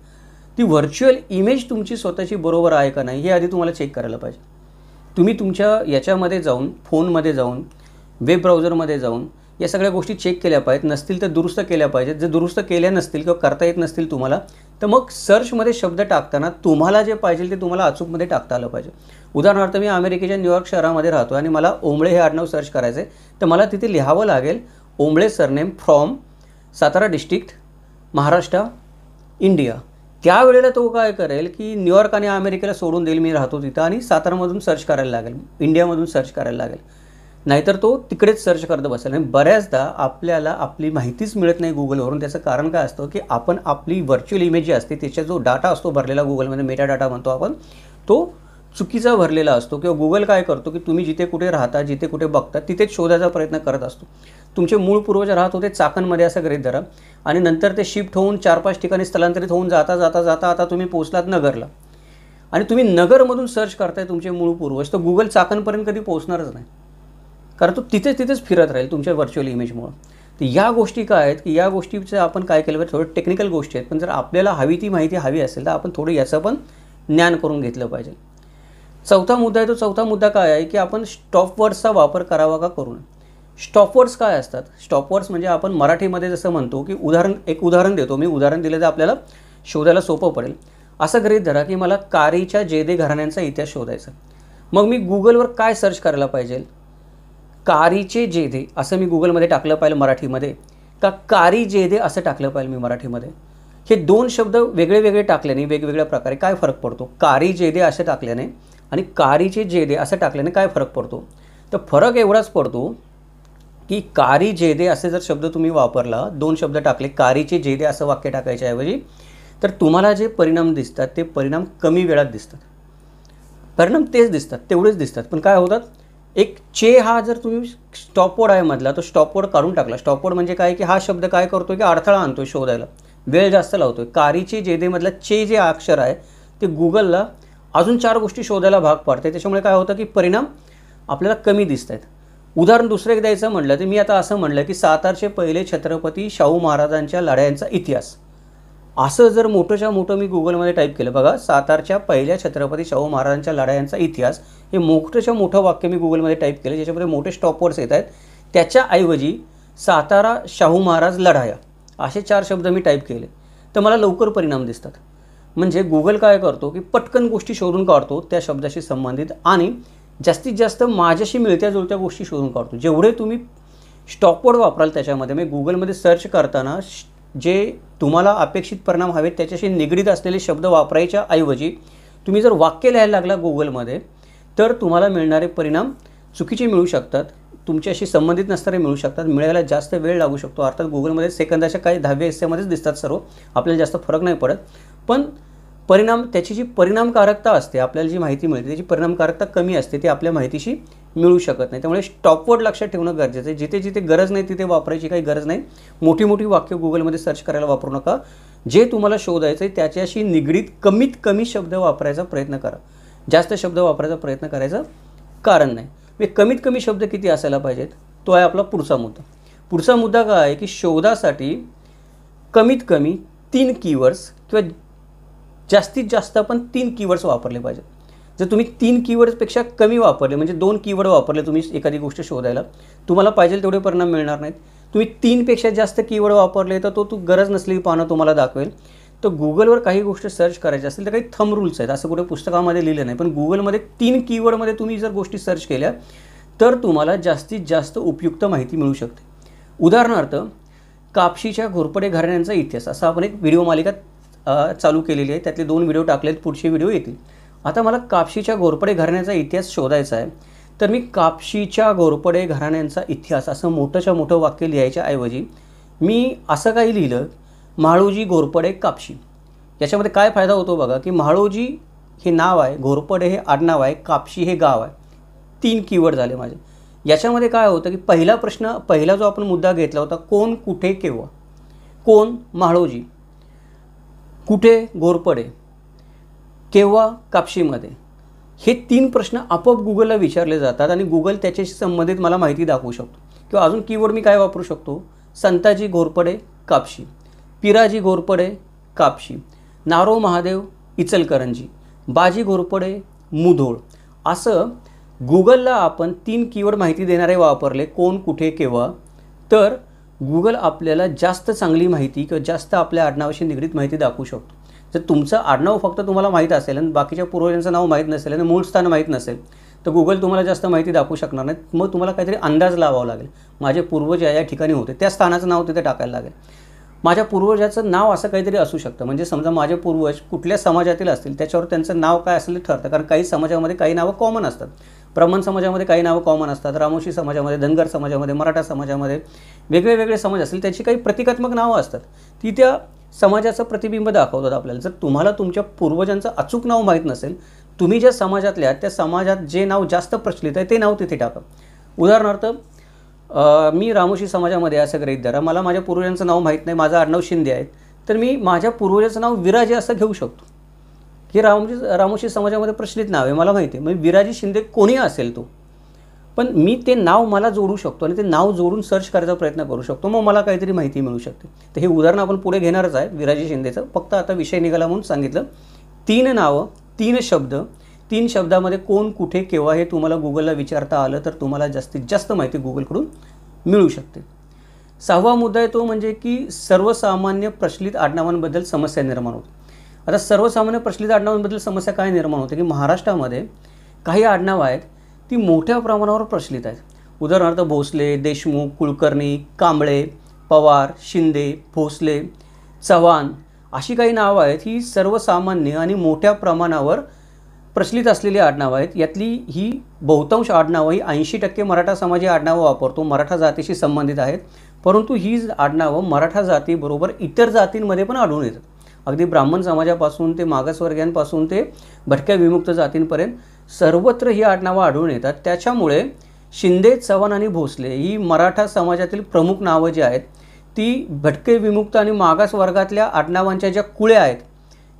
ती व्हर्च्युअल इमेज तुमची स्वतःची बरोबर आहे का नाही हे आधी तुम्हाला चेक करायला पाहिजे. तुम्ही तुमच्या याच्यामध्ये जाऊन, फोनमध्ये जाऊन, वेब ब्राउझरमध्ये जाऊन या सगळ्या गोष्टी चेक केल्या पाहिजेत. नसतील तर दुरुस्त केल्या पाहिजेत. जर दुरुस्त केल्या नसतील किंवा करता येत नसतील तुम्हाला, तर मग सर्चमध्ये शब्द टाकताना तुम्हाला जे पाहिजे ते तुम्हाला अचूकमध्ये टाकता आलं पाहिजे. उदाहरणार्थ मी अमेरिकेच्या न्यूयॉर्क शहरामध्ये राहतो आणि मला ओंबळे हे आडनाव सर्च करायचं आहे, तर मला तिथे लिहावं लागेल Ombale surname from Satara district, Maharashtra, India. त्यावेळेला तो काय करेल की न्यूयॉर्क आणि अमेरिकेला सोडून देईल, मी राहतो तिथं, आणि सातारामधून सर्च करायला लागेल, इंडियामधून सर्च करायला लागेल. नाहीतर तो तिकडेच सर्च करत बसेल. आणि बऱ्याचदा आपल्याला आपली माहितीच मिळत नाही गुगलवरून. त्याचं कारण काय असतं की आपण आपली व्हर्च्युअल इमेज जी असते त्याचा जो डाटा असतो भरलेला गुगलमध्ये, मेटा डाटा म्हणतो आपण, तो चुकीचा भरलेला असतो किंवा गुगल काय करतो की तुम्ही जिथे कुठे राहता, जिथे कुठे बघता तिथेच शोधायचा प्रयत्न करत असतो. तुमचे मूळ पूर्वज राहत होते चाकणमध्ये असं गृहीत धरा आणि नंतर ते शिफ्ट होऊन 4-5 ठिकाणी स्थलांतरित होऊन जाता जाता जाता आता तुम्ही पोहोचलात नगरला आणि तुम्ही नगरमधून सर्च करताय तुमचे मूळ पूर्वज, तर गुगल चाकणपर्यंत कधी पोहोचणारच नाही, कारण तो तिथेच फिरत राहील तुमच्या व्हर्च्युअल इमेजमुळं. तर या गोष्टी काय आहेत की या गोष्टीचं आपण काय केलं पाहिजे, थोडं टेक्निकल गोष्टी आहेत, पण जर आपल्याला हवी ती माहिती हवी असेल तर आपण थोडं याचं पण ज्ञान करून घेतलं पाहिजे. चौथा मुद्दा आहे, तो चौथा मुद्दा काय आहे की आपण स्टॉपवर्ड्सचा वापर करावा का करू नये. स्टॉपवर्ड्स काय असतात? स्टॉपवर्ड्स म्हणजे आपण मराठीमध्ये जसं म्हणतो की एक उदाहरण देतो मी, उदाहरण दिलं तर आपल्याला शोधायला सोपं पडेल. असं गृहीत धरा की मला कारीच्या जेदे घराण्यांचा इतिहास शोधायचा. मग मी गुगलवर काय सर्च करायला पाहिजे? कारीचे जेदे असं मी गुगलमध्ये टाकलं पाहिजे मराठीमध्ये, का कारी जेदे असं टाकलं पाहिजे मी मराठीमध्ये? हे दोन शब्द वेगळे वेगळे टाकल्याने वेगवेगळ्या प्रकारे काय फरक पडतो? कारी जेदे असं टाकल्याने आणि कारीचे जेदे असं टाकल्याने काय फरक पडतो? तर फरक एवढाच पडतो की कारी जेदे असे जर शब्द तुम्ही वापरला, दोन शब्द टाकले, कारीचे जेदे असं वाक्य टाकायच्या ऐवजी, तर तुम्हाला जे परिणाम दिसतात ते परिणाम कमी वेळात दिसतात. परिणाम तेच दिसतात, तेवढेच दिसतात, पण काय होतात, एक चे हा जर तुम्ही स्टॉपवर्ड आहे मधला, तो स्टॉपवर्ड काढून टाकला. स्टॉपवर्ड म्हणजे काय की हा शब्द काय करतो की अडथळा आणतोय शोधायला, वेळ जास्त लावतोय. कारीचे जेदेमधला चे जे अक्षर आहे ते गुगलला अजून 4 गोष्टी शोधायला भाग पाडते. त्याच्यामुळे काय होतं की परिणाम आपल्याला कमी दिसत आहेत. उदाहरण दुसरं एक द्यायचं म्हटलं तर मी आता असं म्हटलं की सातारचे पहिले छत्रपती शाहू महाराजांच्या लढायांचा इतिहास, असं जर मोठंच्या मोठं मी गुगलमध्ये टाईप केलं, बघा, सातारच्या पहिल्या छत्रपती शाहू महाराजांच्या लढायांचा इतिहास, हे मोठंच्या मोठं वाक्य मी गुगलमध्ये टाईप केलं, ज्याच्यामध्ये मोठे स्टॉपवर्ड्स येत आहेत. त्याच्याऐवजी सातारा शाहू महाराज लढाया असे 4 शब्द मी टाईप केले तर मला लवकर परिणाम दिसतात. म्हणजे गुगल काय करतो की पटकन गोष्टी शोधून काढतो त्या शब्दाशी संबंधित आणि जास्तीत जास्त माझ्याशी मिळत्या जुळत्या गोष्टी शोधून काढतो. जेवढे तुम्ही स्टॉपवर्ड वापराल त्याच्यामध्ये, म्हणजे गुगलमध्ये सर्च करताना जे तुम्हाला अपेक्षित परिणाम हवेत त्याच्याशी निगडीत असलेले शब्द वापरायच्या ऐवजी तुम्ही जर वाक्य लिहायला लागला गुगलमध्ये तर तुम्हाला मिळणारे परिणाम चुकीचे मिळू शकतात, तुमच्याशी संबंधित नसणारे मिळू शकतात, मिळायला जास्त वेळ लागू शकतो. अर्थात गुगलमध्ये सेकंदाच्या काही 10व्या हिस्स्यामध्येच दिसतात सर्व, आपल्याला जास्त फरक नाही पडत, पण परिणाम, त्याची जी परिणामकारकता असते, आपल्याला जी माहिती मिळते त्याची परिणामकारकता कमी असते, ती आपल्या माहितीशी मिळू शकत नाही. त्यामुळे स्टॉपवर्ड लक्षात ठेवणं गरजेचं आहे. जिथे जिथे गरज नाही तिथे वापरायची काही गरज नाही. मोठी मोठी वाक्य गुगलमध्ये सर्च करायला वापरू नका. जे तुम्हाला शोधायचं आहे त्याच्याशी निगडीत कमीत कमी शब्द वापरायचा प्रयत्न करा. जास्त शब्द वापरायचा प्रयत्न करायचं कारण नाही. म्हणजे कमीत कमी शब्द किती असायला पाहिजेत, तो आहे आपला पुढचा मुद्दा. पुढचा मुद्दा काय आहे की शोधासाठी कमीत कमी 3 कीवर्ड्स किंवा जास्तीत जास्त आपण 3 कीवर्ड्स वापरले पाहिजेत. जर तुम्ही 3 कीवर्ड्सपेक्षा कमी वापरले, म्हणजे 2 कीवर्ड वापरले तुम्ही एखादी गोष्ट शोधायला, तुम्हाला पाहिजे तेवढे परिणाम मिळणार नाहीत. तुम्ही 3 पेक्षा जास्त कीवर्ड वापरले तर तो गरज नसलेली पानं तुम्हाला दाखवेल. तर गुगलवर काही गोष्ट सर्च करायची असेल तर काही थंब रूल्स आहेत, असं कुठे पुस्तकामध्ये लिहिलं नाही, पण गुगलमध्ये 3 कीवर्डमध्ये तुम्ही जर गोष्टी सर्च केल्या तर तुम्हाला जास्तीत जास्त उपयुक्त माहिती मिळू शकते. उदाहरणार्थ, कापशीच्या घोरपडे घराण्यांचा इतिहास असं आपण एक व्हिडिओ मालिका चालू केलेली आहे, त्यातले 2 व्हिडिओ टाकलेत, पुढचे व्हिडिओ येतील. आता मला कापशीच्या घोरपडे घराण्याचा इतिहास शोधायचा आहे, तर मी कापशीच्या घोरपडे घराण्यांचा इतिहास असं मोठंच्या मोठं वाक्य लिहायच्या ऐवजी मी असं काही लिहिलं, म्हाळोजी घोरपडे कापशी. याच्यामध्ये काय फायदा होतो बघा की म्हाळोजी हे नाव आहे, घोरपडे हे आडनाव आहे, कापशी हे गाव आहे. 3 कीवर्ड झाले माझे. याच्यामध्ये काय होतं की पहिला जो आपण मुद्दा घेतला होता, कोण, कुठे, केव्हा. कोण, म्हाळोजी. कुठे, घोरपडे. केव्हा, कापशीमध्ये. हे 3 प्रश्न आपोआप गुगलला विचारले जातात आणि गुगल त्याच्याशी संबंधित मला माहिती दाखवू शकतो. किंवा अजून कीवर्ड मी काय वापरू शकतो, संताजी घोरपडे कापशी, पिराजी घोरपडे कापशी, नारो महादेव इचलकरंजी, बाजी घोरपडे मुधोळ. असं गुगलला आपण 3 कीवर्ड माहिती देणारे वापरले, कोण, कुठे, केव्हा, तर गुगल आपल्याला जास्त चांगली माहिती किंवा जास्त आपल्या आडनावाशी निगडीत माहिती दाखवू शकतो. जर तुमचं आडनाव फक्त तुम्हाला माहीत असेल आणि बाकीच्या पूर्वजांचं नाव माहीत नसेल आणि मूळ स्थान माहीत नसेल तर गुगल तुम्हाला जास्त माहिती दाखवू शकणार नाही. मग तुम्हाला काहीतरी अंदाज लावावा लागेल, माझे पूर्वज या ठिकाणी होते, त्या स्थानाचं नाव तिथे टाकायला लागेल. माझ्या पूर्वजाचं नाव असं काहीतरी असू शकतं, म्हणजे समजा माझे पूर्वज कुठल्या समाजातील असतील त्याच्यावर त्यांचं नाव काय असेल ठरतं. कारण काही समाजामध्ये काही नावं कॉमन असतात, ब्राह्मण समाजामध्ये काही नावं कॉमन असतात, रामोशी समाजामध्ये, धनगर समाजामध्ये, मराठा समाजामध्ये वेगळे समाज असतील त्याची काही प्रतिकात्मक नावं असतात, ती त्या समाजाचं प्रतिबिंब दाखवतात आपल्याला. जर तुम्हाला तुमच्या पूर्वजांचं अचूक नाव माहीत नसेल तुम्ही ज्या समाजातल्या त्या समाजात जे नाव जास्त प्रचलित आहे ते नाव तिथे टाका. उदाहरणार्थ मी रामोशी समाजामध्ये असं गृहीत धरा, मला माझ्या पूर्वजांचं नाव माहीत नाही, माझं आडनाव शिंदे आहे, तर मी माझ्या पूर्वजाचं नाव विराजी असं घेऊ शकतो. हे रामोशी समाजामध्ये प्रचलित नाव आहे, मला माहिती आहे. म्हणजे विराजी शिंदे कोणी असेल तो, पण मी ते नाव मला जोडू शकतो आणि ते नाव जोडून सर्च करायचा प्रयत्न करू शकतो, मग मला काहीतरी माहिती मिळू शकते. तर हे उदाहरण आपण पुढे घेणारच आहे विराजी शिंदेचं. फक्त आता विषय निघाला म्हणून सांगितलं. 3 नावं, 3 शब्द, 3 शब्दामध्ये कोण, कुठे, केव्हा हे तुम्हाला गुगलला विचारता आलं तर तुम्हाला जास्तीत जास्त माहिती गुगलकडून मिळू शकते. 6वा मुद्दा आहे तो म्हणजे की सर्वसामान्य प्रचलित आडनावांबद्दल समस्या निर्माण होते. आता सर्वसामान्य प्रचलित आडनावांबद्दल समस्या काय निर्माण होते की महाराष्ट्रामध्ये काही आडनावं आहेत ती मोठ्या प्रमाणावर प्रचलित आहेत. उदाहरणार्थ भोसले, देशमुख, कुलकर्णी, कांबळे, पवार, शिंदे, भोसले, चव्हाण अशी काही नावं आहेत. ही सर्वसामान्य आणि मोठ्या प्रमाणावर प्रचलित असलेली आडनावं आहेत. यातली ही बहुतांश आडनावं ही 80% मराठा समाजी आडनावं वापरतो, मराठा जातीशी संबंधित आहेत. परंतु ही आडनावं मराठा जातीबरोबर इतर जातींमध्ये पण आढळून येतात. अगदी ब्राह्मण समाजापासून ते मागासवर्गीयांपासून ते भटक्या विमुक्त जातींपर्यंत सर्वत्र ही आडनावं आढळून येतात. त्याच्यामुळे शिंदे, चव्हाण आणि भोसले ही मराठा समाजातील प्रमुख नावं जी आहेत ती भटके विमुक्त आणि मागास वर्गातल्या आडनावांच्या ज्या कुळ्या आहेत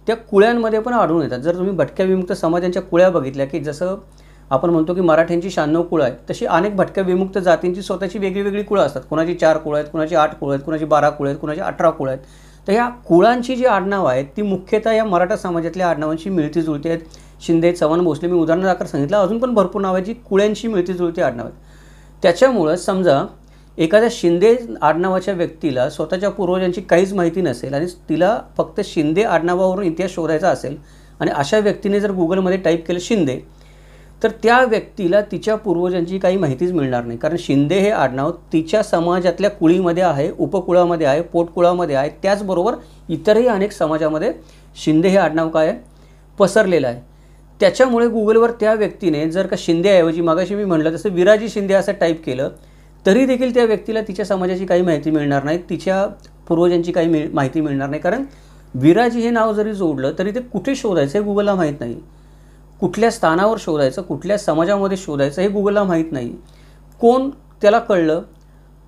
त्या कुळ्यांमध्ये पण आढळून येतात. जर तुम्ही भटक्या विमुक्त समाजांच्या कुळ्या बघितल्या की जसं आपण म्हणतो की मराठ्यांची 96 कुळं आहेत, तशी अनेक भटक्या विमुक्त जातींची स्वतःची वेगळी कुळं असतात. कोणाची 4 कुळं आहेत, कोणाची 8 कुळं आहेत, कोणाची 12 कुळं आहेत, कोणाची 18 कुळं आहेत. तर ह्या कुळांची जी आडनावं आहेत ती मुख्यतः या मराठा समाजातल्या आडनावांशी मिळती जुळती आहेत. शिंदे, चव्हाण, भोसले मी उदाहरणादाखल सांगितलं. अजून पण भरपूर नावं आहेत जी कुळ्यांशी मिळती जुळती आडनावं आहेत. त्याच्यामुळं समजा एखाद्या शिंदे आडनावाच्या व्यक्तीला स्वतःच्या पूर्वजांची काहीच माहिती नसेल आणि तिला फक्त शिंदे आडनावावरून इतिहास शोधायचा असेल आणि अशा व्यक्तीने जर गुगलमध्ये टाईप केलं शिंदे, तर त्या व्यक्तीला तिच्या पूर्वजांची काही माहितीच मिळणार नाही. कारण शिंदे हे आडनाव तिच्या समाजातल्या कुळीमध्ये आहे, उपकुळामध्ये आहे, पोटकुळामध्ये आहे. त्याचबरोबर इतरही अनेक समाजामध्ये शिंदे हे आडनाव काय आहे, पसरलेलं आहे. त्याच्यामुळे गुगलवर त्या व्यक्तीने जर का शिंदेऐवजी मागाशी मी म्हटलं तसं विराजी शिंदे असं टाईप केलं तरी देखील त्या व्यक्तीला तिच्या समाजाची काही माहिती मिळणार नाही, तिच्या पूर्वजांची काही माहिती मिळणार नाही. कारण विराजी हे नाव जरी जोडलं तरी ते कुठे शोधायचं हे गुगलला माहीत नाही. कुठल्या स्थानावर शोधायचं, कुठल्या समाजामध्ये शोधायचं हे गुगलला माहीत नाही. कोण त्याला कळलं,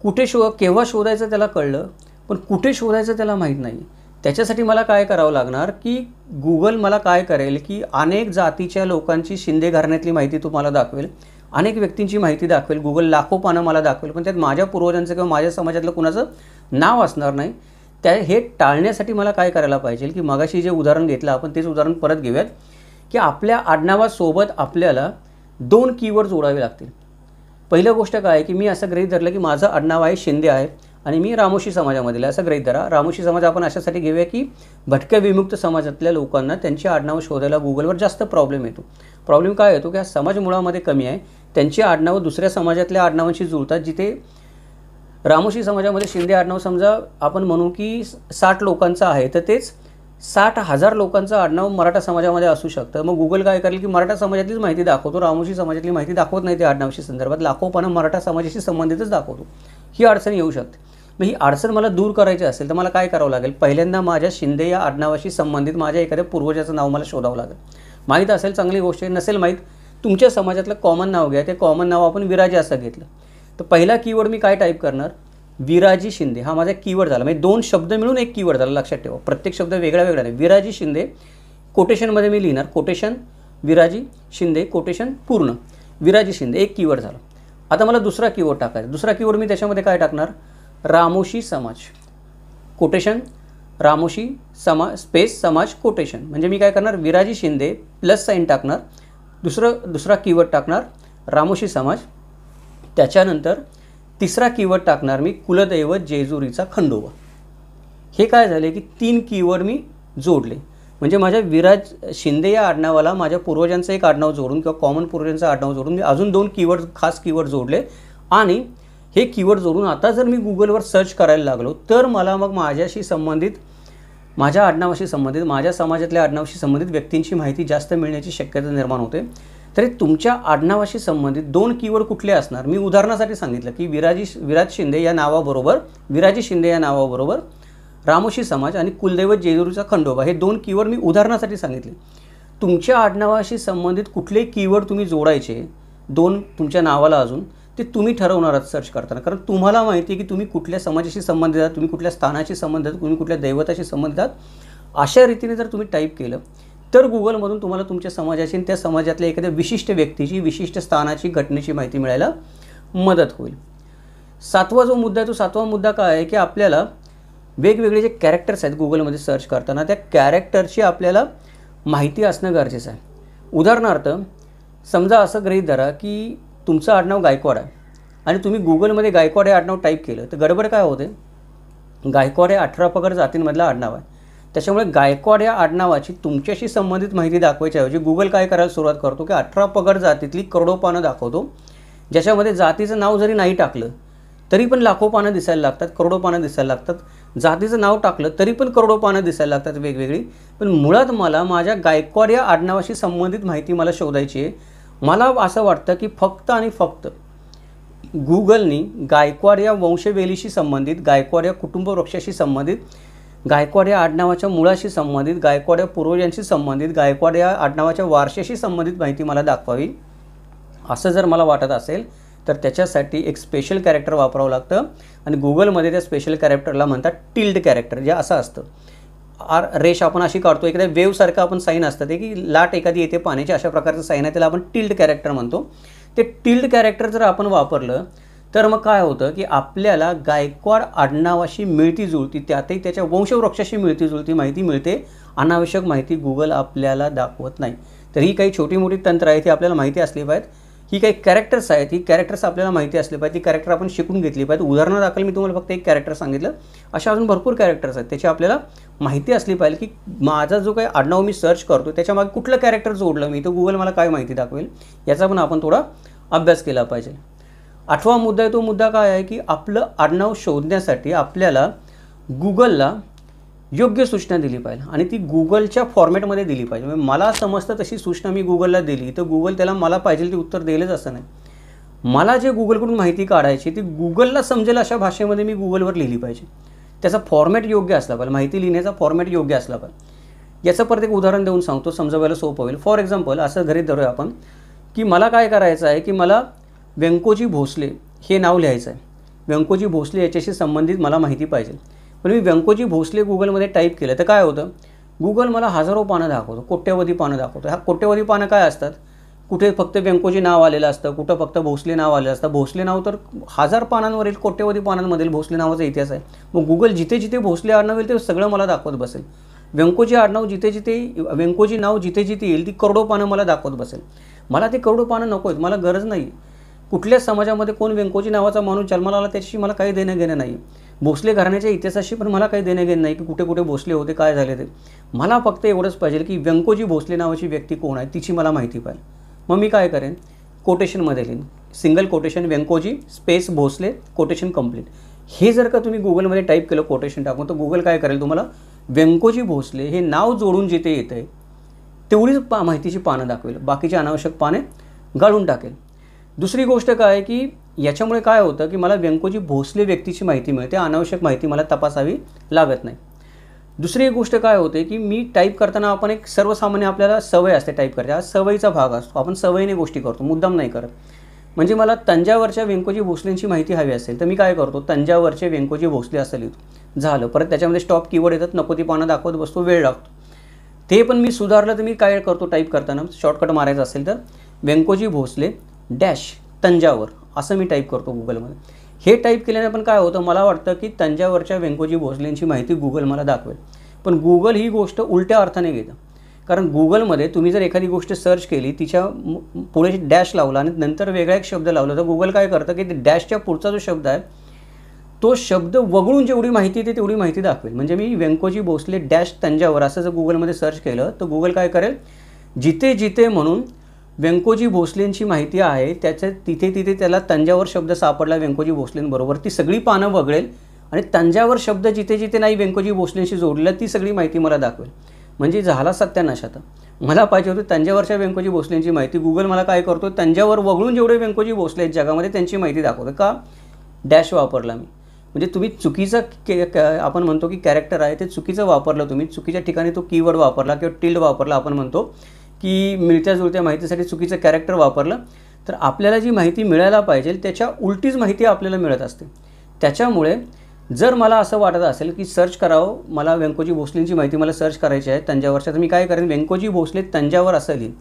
कुठे केव्हा शोधायचं त्याला कळलं, पण कुठे शोधायचं त्याला माहीत नाही. त्याच्यासाठी मला काय करावं लागणार की गुगल मला काय करेल की अनेक जातीच्या लोकांची शिंदे घराण्यातली माहिती तुम्हाला दाखवेल, अनेक व्यक्तींची माहिती दाखवेल. गुगल लाखो पानं मला दाखवेल, पण त्यात माझ्या पूर्वजांचं किंवा माझ्या समाजातलं कुणाचं नाव असणार नाही. हे टाळण्यासाठी मला काय करायला पाहिजे की मगाशी जे उदाहरण घेतलं आपण तेच उदाहरण परत घेऊयात की आपल्या आडनावासोबत आपल्याला 2 कीवर्ड जोडावे लागतील. पहिली गोष्ट काय आहे की मी असं गृहीत धरलं की माझं आडनाव आहे शिंदे आहे आणि मी रामोशी समाजामधील आहे असं गृहीत धरा. रामोशी समाज आपण अशासाठी घेऊया की भटक्या विमुक्त समाजातल्या लोकांना त्यांची आडनावं शोधायला गुगलवर जास्त प्रॉब्लेम येतो. प्रॉब्लेम काय येतो की हा समाज मुळामध्ये कमी आहे, त्यांची आडनावं दुसऱ्या समाजातल्या आडनावांशी जुळतात. जिथे रामोशी समाजामध्ये शिंदे आडनाव समजा आपण म्हणू की 60 लोकांचं आहे, तर तेच 60,000 लोकांचं आडनाव मराठा समाजामध्ये असू शकतं. मग गुगल काय करेल की मराठा समाजातलीच माहिती दाखवतो, रामोशी समाजातली माहिती दाखवत नाही. त्या आडनावाशी संदर्भात लाखो पानं मराठा समाजाशी संबंधितच दाखवतो. ही अडचण येऊ शकते. मग ही अडचण मला दूर करायची असेल तर मला काय करावं लागेल, पहिल्यांदा माझ्या शिंदे या आडनावाशी संबंधित माझ्या एखाद्या पूर्वजाचं नाव मला शोधावं लागेल. माहीत असेल चांगली गोष्ट आहे, नसेल माहीत तुमच्या समाजातलं कॉमन नाव घ्या. ते कॉमन नाव आपण विराजी असं घेतलं तर पहिला कीवर्ड मी काय टाईप करणार, विराजी शिंदे. हा माझा कीवर्ड झाला. म्हणजे 2 शब्द मिळून एक कीवर्ड झाला. लक्षात ठेवा, प्रत्येक शब्द वेगळा वेगळा नाही. विराजी शिंदे कोटेशनमध्ये मी लिहिणार, कोटेशन विराजी शिंदे कोटेशन पूर्ण विराजी शिंदे एक कीवर्ड झाला. आता मला दुसरा कीवर्ड टाकायचा. दुसरा कीवर्ड मी त्याच्यामध्ये काय टाकणार, रामोशी समाज कोटेशन रामोशी समाज स्पेस समाज कोटेशन. म्हणजे मी काय करणार, विराजी शिंदे प्लस साईन टाकणार, दुसरा कीवर्ड टाकणार रामोशी समाज. त्याच्यानंतर तिसरा कीवर्ड टाकणार मी कुलदैवत जेजुरीचा खंडोबा. हे काय झाले की 3 कीवर्ड मी जोडले. म्हणजे माझ्या विराज शिंदे या आडनावाला माझ्या पूर्वजांचं एक आडनाव जोडून किंवा कॉमन पूर्वजांचं आडनाव जोडून मी अजून 2 कीवर्ड खास कीवर्ड जोडले. आणि हे कीवर्ड जोडून आता जर मी गुगलवर सर्च करायला लागलो तर मला मग माझ्याशी संबंधित, माझ्या आडनावाशी संबंधित, माझ्या समाजातल्या आडनावाशी संबंधित व्यक्तींची माहिती जास्त मिळण्याची शक्यता निर्माण होते. तरी तुमच्या आडनावाशी संबंधित 2 कीवर्ड कुठले असणार, मी उदाहरणासाठी सांगितलं की विराज शिंदे या नावाबरोबर, विराजी शिंदे या नावाबरोबर रामोशी समाज आणि कुलदैवत जेजुरीचा खंडोबा हे 2 कीवर्ड मी उदाहरणासाठी सांगितले. तुमच्या आडनावाशी संबंधित कुठलेही कीवर्ड तुम्ही जोडायचे 2 तुमच्या नावाला अजून, ते तुम्ही ठरवणार आहात सर्च करताना. कारण तुम्हाला माहिती आहे की तुम्ही कुठल्या समाजाशी संबंधित आहात, तुम्ही कुठल्या स्थानाशी संबंधित आहात, तुम्ही कुठल्या दैवताशी संबंधित आहात. अशा रीतीने जर तुम्ही टाईप केलं तर गुगलमधून तुम्हाला तुमच्या समाजाची आणि त्या समाजातल्या एखाद्या विशिष्ट व्यक्तीची, विशिष्ट स्थानाची, घटनेची माहिती मिळायला मदत होईल. 7वा जो मुद्दा आहे, तो 7वा मुद्दा काय आहे की आपल्याला वेगवेगळे जे कॅरेक्टर्स आहेत गुगलमध्ये सर्च करताना, त्या कॅरेक्टरची आपल्याला माहिती असणं गरजेचं आहे. उदाहरणार्थ समजा असं गृहीत धरा की तुमचं आडनाव गायकवाड आहे आणि तुम्ही गुगलमध्ये गायकवाड हे आडनाव टाईप केलं, तर गडबड काय होते, गायकवाड हे 18 पगड जातींमधलं आडनाव आहे. त्याच्यामुळे गायकवाड या आडनावाची तुमच्याशी संबंधित माहिती दाखवायच्या ऐवजी गुगल काय करायला सुरुवात करतो की 18 पगड जातीतली करोडो पानं दाखवतो, ज्याच्यामध्ये जातीचं नाव जरी नाही टाकलं तरी पण लाखो पानं दिसायला लागतात, करोडो पानं दिसायला लागतात. जातीचं नाव टाकलं तरी पण करोडो पानं दिसायला लागतात वेगवेगळी. पण मुळात मला माझ्या गायकवाड या आडनावाशी संबंधित माहिती मला शोधायची आहे. मला असं वाटतं की फक्त आणि फक्त गुगलनी गायकवाड या वंशवेलीशी संबंधित, गायकवाड या कुटुंबवृक्षाशी संबंधित, गायकवाड या आडनावाच्या मुळाशी संबंधित, गायकवाड या पूर्वजांशी संबंधित, गायकवाड या आडनावाच्या वारशाशी संबंधित माहिती मला दाखवावी. असं जर मला वाटत असेल तर त्याच्यासाठी एक स्पेशल कॅरेक्टर वापरावं लागतं आणि गुगलमध्ये त्या स्पेशल कॅरेक्टरला म्हणतात टिल्ड कॅरेक्टर. जे असं असतं, रेष आपण अशी काढतो, एखाद्या वेवसारखं आपण साईन असतं ते, की लाट एखादी येते पाण्याची, अशा प्रकारचं साईन आहे, त्याला आपण टिल्ड कॅरेक्टर म्हणतो. ते टिल्ड कॅरेक्टर जर आपण वापरलं तर मग काय होतं की आपल्याला गायकवाड आडनावाशी मिळती जुळती, त्यातही त्याच्या वंशवृक्षाशी मिळती जुळती माहिती मिळते. अनावश्यक माहिती गुगल आपल्याला दाखवत नाही. तर ही काही छोटी मोठी तंत्र आहेत, ती आपल्याला माहिती असली पाहिजेत. ही काही कॅरेक्टर्स आहेत, ही कॅरेक्टर्स आपल्याला माहिती असली पाहिजे, ती कॅरेक्टर आपण शिकून घेतली पाहिजे. उदाहरणादाखल मी तुम्हाला फक्त एक कॅरेक्टर सांगितलं, अशा अजून भरपूर कॅरेक्टर्स आहेत, त्याची आपल्याला माहिती असली पाहिजे की माझा जो काही आडनाव मी सर्च करतो त्याच्यामागे कुठलं कॅरेक्टर जोडलं मी, तर गुगल मला काय माहिती दाखवेल, याचा पण आपण थोडा अभ्यास केला पाहिजे. 8वा मुद्दा आहे, तो मुद्दा काय आहे की आपलं आडनाव शोधण्यासाठी आपल्याला गुगलला योग्य सूचना दिली पाहिजे आणि ती गुगलच्या फॉर्मॅटमध्ये दिली पाहिजे. म्हणजे मला समजतं तशी सूचना मी गुगलला दिली तर गुगल त्याला मला पाहिजे ते उत्तर देईलच असं नाही. मला जे गुगलकडून माहिती काढायची ती गुगलला समजेल अशा भाषेमध्ये मी गुगलवर लिहिली पाहिजे. त्याचा फॉर्मॅट योग्य असला पाहिजे, माहिती लिहिण्याचा फॉर्मॅट योग्य असला पाहिजे. याचं परत एक उदाहरण देऊन सांगतो, समजावायला सोपं होईल. फॉर एक्झाम्पल असं गृहीत धरूया आपण की मला काय करायचं आहे की मला व्यंकोजी भोसले हे नाव लिहायचं आहे. व्यंकोजी भोसले याच्याशी संबंधित मला माहिती पाहिजे. पण मी व्यंकोजी भोसले गुगलमध्ये टाईप केलं तर काय होतं, गुगल मला हजारो पानं दाखवतो, कोट्यवधी पानं दाखवतो. ह्या कोट्यवधी पानं काय असतात, कुठे फक्त व्यंकोजी नाव आलेलं असतं, कुठं फक्त भोसले नाव आलेलं असतं. भोसले नाव तर 1000 पानांवरील, कोट्यवधी पानांमधील भोसले नावाचा इतिहास आहे. मग गुगल जिथे जिथे भोसले आडनाव येईल ते सगळं मला दाखवत बसेल. व्यंकोजी आडनाव जिथे जिथे, व्यंकोजी नाव जिथे जिथे येईल ती करोडो पानं मला दाखवत बसेल. मला ते करोडो पानं नको आहेत, मला गरज नाही. कुठल्याच समाजामध्ये कोण व्यंकोजी नावाचा माणूस जन्माला आला त्याच्याशी मला काही देणं घेणं नाही. भोसले घराण्याच्या इतिहासाशी पण मला काही देणं घेणं नाही की कुठे कुठे भोसले होते, काय झाले ते. मला फक्त एवढंच पाहिजे की व्यंकोजी भोसले नावाची व्यक्ती कोण आहे तिची मला माहिती पाहिजे. मग मी काय करेन, कोटेशनमध्ये लिहीन, single quotation Vyankoji space Bhosale quotation complete. हे जर का तुम्ही गुगलमध्ये टाईप केलं कोटेशन टाकून, तर गुगल काय करेल, तुम्हाला व्यंकोजी भोसले हे नाव जोडून जिथे येतं आहे तेवढीच माहितीची पानं दाखवेल, बाकीची अनावश्यक पाने गाळून टाकेल. दुसरी गोष्ट काय आहे की याच्यामुळे काय होतं की मला व्यंकोजी भोसले व्यक्तीची माहिती मिळते, अनावश्यक माहिती मला तपासावी लागत नाही. दुसरी एक गोष्ट काय होते की मी टाईप करताना आपण एक सर्वसामान्य आपल्याला सवय असते टाईप करायची, हा सवयीचा भाग असतो, आपण सवयीने गोष्टी करतो, मुद्दाम नाही करत. म्हणजे मला तंजावरच्या व्यंकोजी भोसलेंची माहिती हवी असेल तर मी काय करतो, तंजावरचे व्यंकोजी भोसले असं लिहितो, झालं. परत त्याच्यामध्ये स्टॉप कीवर्ड येतात, नको ती पानं दाखवत बसतो, वेळ लागतो. ते पण मी सुधारलं तर मी काय करतो, टाईप करताना शॉर्टकट मारायचं असेल तर व्यंकोजी भोसले डॅश तंजावर असं मी टाईप करतो गुगलमध्ये. हे टाईप केल्याने पण काय होतं, मला वाटतं की तंजावरच्या व्यंकोजी भोसलेंची माहिती गुगल मला दाखवेल. पण गुगल ही गोष्ट उलट्या अर्थाने घेतं. कारण गुगलमध्ये तुम्ही जर एखादी गोष्ट सर्च केली, तिच्या पुढे डॅश लावला आणि नंतर वेगळा एक शब्द लावला, तर गुगल काय करतं की डॅशच्या पुढचा जो शब्द आहे तो शब्द वगळून जेवढी माहिती येते तेवढी माहिती दाखवेल. म्हणजे मी व्यंकोजी भोसले डॅश तंजावर असं जर गुगलमध्ये सर्च केलं तर गुगल काय करेल, जिथे जिथे म्हणून व्यंकोजी भोसलेंची माहिती आहे त्याच्या तिथे तिथे त्याला तंजावर शब्द सापडला व्यंकोजी भोसलेंबरोबर, ती सगळी पानं वगळेल आणि तंजावर शब्द जिथे जिथे नाही व्यंकोजी भोसलेंशी जोडलेला ती सगळी माहिती मला दाखवेल. म्हणजे झाला सत्यानाश. आता मला पाहिजे होती तंजावरच्या व्यंकोजी भोसलेंची माहिती, गुगल मला काय करतो, तंजावर वगळून जेवढे व्यंकोजी भोसले आहेत जगामध्ये त्यांची माहिती दाखवतो. का, डॅश वापरला मी. म्हणजे तुम्ही चुकीचं आपण म्हणतो की कॅरेक्टर आहे ते चुकीचं वापरलं, तुम्ही चुकीच्या ठिकाणी तो कीवर्ड वापरला किंवा टिल्ड वापरला. आपण म्हणतो की मिळत्या जुळत्या माहितीसाठी चुकीचं कॅरेक्टर वापरलं तर आपल्याला जी माहिती मिळायला पाहिजे त्याच्या उलटीच माहिती आपल्याला मिळत असते. त्याच्यामुळे जर मला असं वाटत असेल की सर्च करावं, मला व्यंकोजी भोसलेंची माहिती मला सर्च करायची आहे तंजावरच्या, तर मी काय करेन, व्यंकोजी भोसले तंजावर असं लिहीन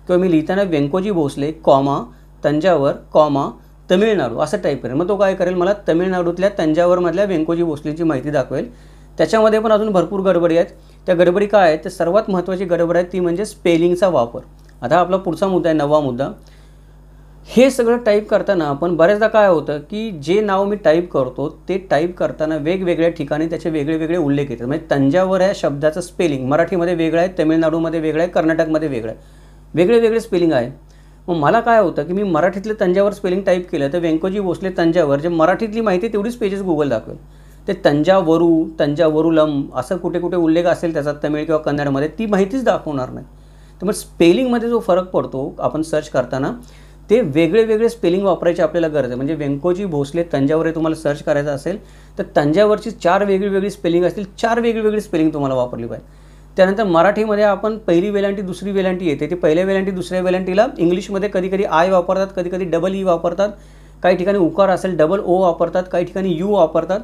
किंवा मी लिहिताना व्यंकोजी भोसले कॉमा तंजावर कॉमा तमिळनाडू असं टाईप करेन. मग तो काय करेल, मला तमिळनाडूतल्या तंजावरमधल्या व्यंकोजी भोसलेंची माहिती दाखवेल. त्याच्यामध्ये पण अजून भरपूर गडबडी आहेत. त्या गडबडी काय आहेत, तर सर्वात महत्त्वाची गडबड आहे ती म्हणजे स्पेलिंगचा वापर. आता आपला पुढचा मुद्दा आहे 9वा मुद्दा. हे सगळं टाईप करताना आपण बऱ्याचदा काय होतं की जे नाव मी टाईप करतो ते टाईप करताना वेगवेगळ्या ठिकाणी त्याचे वेगळे उल्लेख येतात. म्हणजे तंजावर या शब्दाचं स्पेलिंग मराठीमध्ये वेगळं आहे, तमिळनाडूमध्ये वेगळं आहे, कर्नाटकमध्ये वेगळं आहे, वेगळे स्पेलिंग आहे. मग मला काय होतं की मी मराठीतले तंजावर स्पेलिंग टाईप केलं तर व्यंकोजी भोसले तंजावर जे मराठीतली माहिती तेवढीच पेजेस गुगल दाखवेल. ते तंजावरू तंजावरुलम असं कुठे उल्लेख असेल त्याचा तमिळ किंवा कन्नडमध्ये ती माहितीच दाखवणार नाही. त्यामुळे स्पेलिंगमध्ये जो फरक पडतो आपण सर्च करताना ते वेगळे स्पेलिंग वापरायची आपल्याला गरज आहे. म्हणजे व्यंकोजी भोसले तंजावर हे तुम्हाला सर्च करायचं असेल तर तंजावरची 4 वेगळी स्पेलिंग असतील, 4 वेगळी स्पेलिंग तुम्हाला वापरली पाहिजे. त्यानंतर मराठीमध्ये आपण पहिली वेलांटी दुसरी वेलांटी येते, ते पहिल्या वेलांटी दुसऱ्या वेलांटीला इंग्लिशमध्ये कधी आय वापरतात, कधी डबल ई वापरतात, काही ठिकाणी उकार असेल डबल ओ वापरतात, काही ठिकाणी यू वापरतात.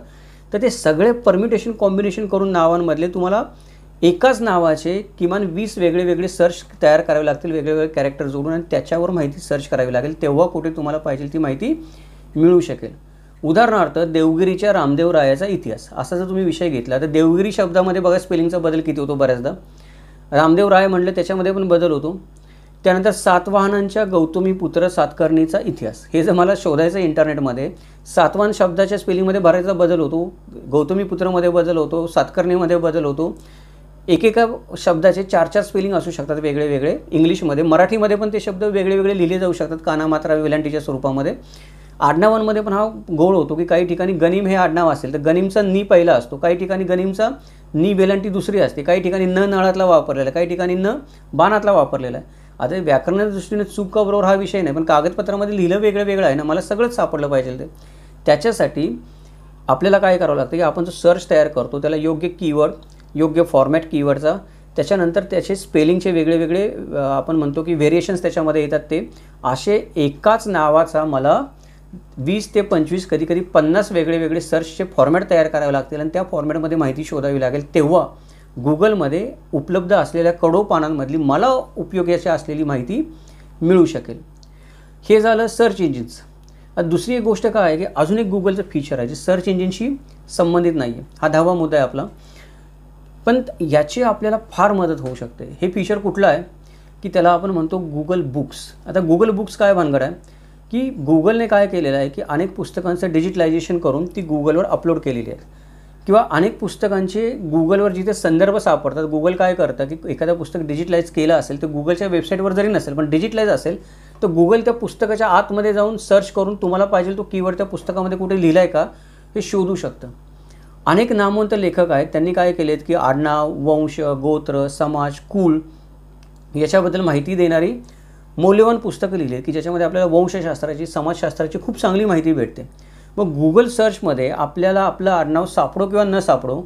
तर ते सगळे परम्युटेशन कॉम्बिनेशन करून नावांमधले तुम्हाला एकाच नावाचे किमान 20 वेगळे सर्च तयार करावे लागतील, वेगवेगळे कॅरेक्टर जोडून, आणि त्याच्यावर माहिती सर्च करावी लागेल. तेव्हा कुठे तुम्हाला पाहिजे ती माहिती मिळू शकेल. उदाहरणार्थ देवगिरीच्या रामदेवरायाचा इतिहास असा जर तुम्ही विषय घेतला तर देवगिरी शब्दामध्ये बघा स्पेलिंगचा बदल किती होतो बऱ्याचदा. रामदेवराय म्हटलं त्याच्यामध्ये पण बदल होतो. त्यानंतर सातवाहनांच्या गौतमीपुत्र सातकर्णीचा इतिहास हे जर मला शोधायचं इंटरनेटमध्ये, सातवाहन शब्दाच्या स्पेलिंगमध्ये बऱ्याचदा बदल होतो, गौतमीपुत्रमध्ये बदल होतो, सातकर्णीमध्ये बदल होतो. एकेका शब्दाचे 4 स्पेलिंग असू शकतात वेगळे इंग्लिशमध्ये. मराठीमध्ये पण ते शब्द वेगळे लिहिले जाऊ शकतात काना मात्रा वेलांटीच्या स्वरूपामध्ये. आडनावांमध्ये पण हा गोळ होतो की काही ठिकाणी गनिम हे आडनाव असेल तर गनिमचा नी पहिला असतो, काही ठिकाणी गनिमचा नी वेलांटी दुसरी असते, काही ठिकाणी न नळातला वापरलेला, काही ठिकाणी न बाणातला वापरलेला आहे. आता व्याकरणाच्या दृष्टीने चूक का बरोबर हा विषय नाही, पण कागदपत्रामध्ये लिहिलं वेगळं आहे ना, मला सगळंच सापडलं पाहिजे. ते त्याच्यासाठी आपल्याला काय करावं लागतं की आपण जो सर्च तयार करतो त्याला योग्य कीवर्ड, योग्य फॉर्मॅट कीवर्डचा, त्याच्यानंतर त्याचे स्पेलिंगचे वेगळे आपण म्हणतो की व्हेरिएशन्स त्याच्यामध्ये येतात. ते असे एकाच नावाचा मला 20 ते 25 कधी 50 वेगळे सर्चचे फॉर्मॅट तयार करावे लागतील आणि त्या फॉर्मॅटमध्ये माहिती शोधावी लागेल. तेव्हा गुगलमध्ये उपलब्ध असलेल्या कडो पानांमधली मला उपयोगाची असलेली माहिती मिळू शकेल. हे झालं सर्च इंजिन्स. दुसरी एक गोष्ट काय आहे की अजून एक गुगलचं फीचर आहे जे सर्च इंजिनशी संबंधित नाही आहे. हा 10वा मुद्दा आहे आपला, पण याची आपल्याला फार मदत होऊ शकते. हे फीचर कुठलं आहे की त्याला आपण म्हणतो गुगल बुक्स. आता गुगल बुक्स काय भानगड आहे की गुगलने काय केलेलं आहे की अनेक पुस्तकांचं डिजिटलायझेशन करून ती गुगलवर अपलोड केलेली आहेत, किंवा अनेक पुस्तकांचे गुगलवर जिथे संदर्भ सापडतात गुगल काय करतं की एखादं पुस्तक डिजिटलाइज केलं असेल तर गुगलच्या वेबसाईटवर जरी नसेल पण डिजिटलाइज असेल तर गुगल त्या पुस्तकाच्या आतमध्ये जाऊन सर्च करून तुम्हाला पाहिजे तो कीवर्ड त्या पुस्तकामध्ये कुठे लिहिला आहे का हे शोधू शकतं. अनेक नामवंत लेखक आहेत त्यांनी काय केलेत की आडनाव, वंश, गोत्र, समाज, कुल याच्याबद्दल माहिती देणारी मौल्यवान पुस्तकं लिहिली की ज्याच्यामध्ये आपल्याला वंशशास्त्राची, समाजशास्त्राची खूप चांगली माहिती भेटते. मग गुगल सर्चमध्ये आपल्याला आपलं आडनाव सापडो किंवा न सापडो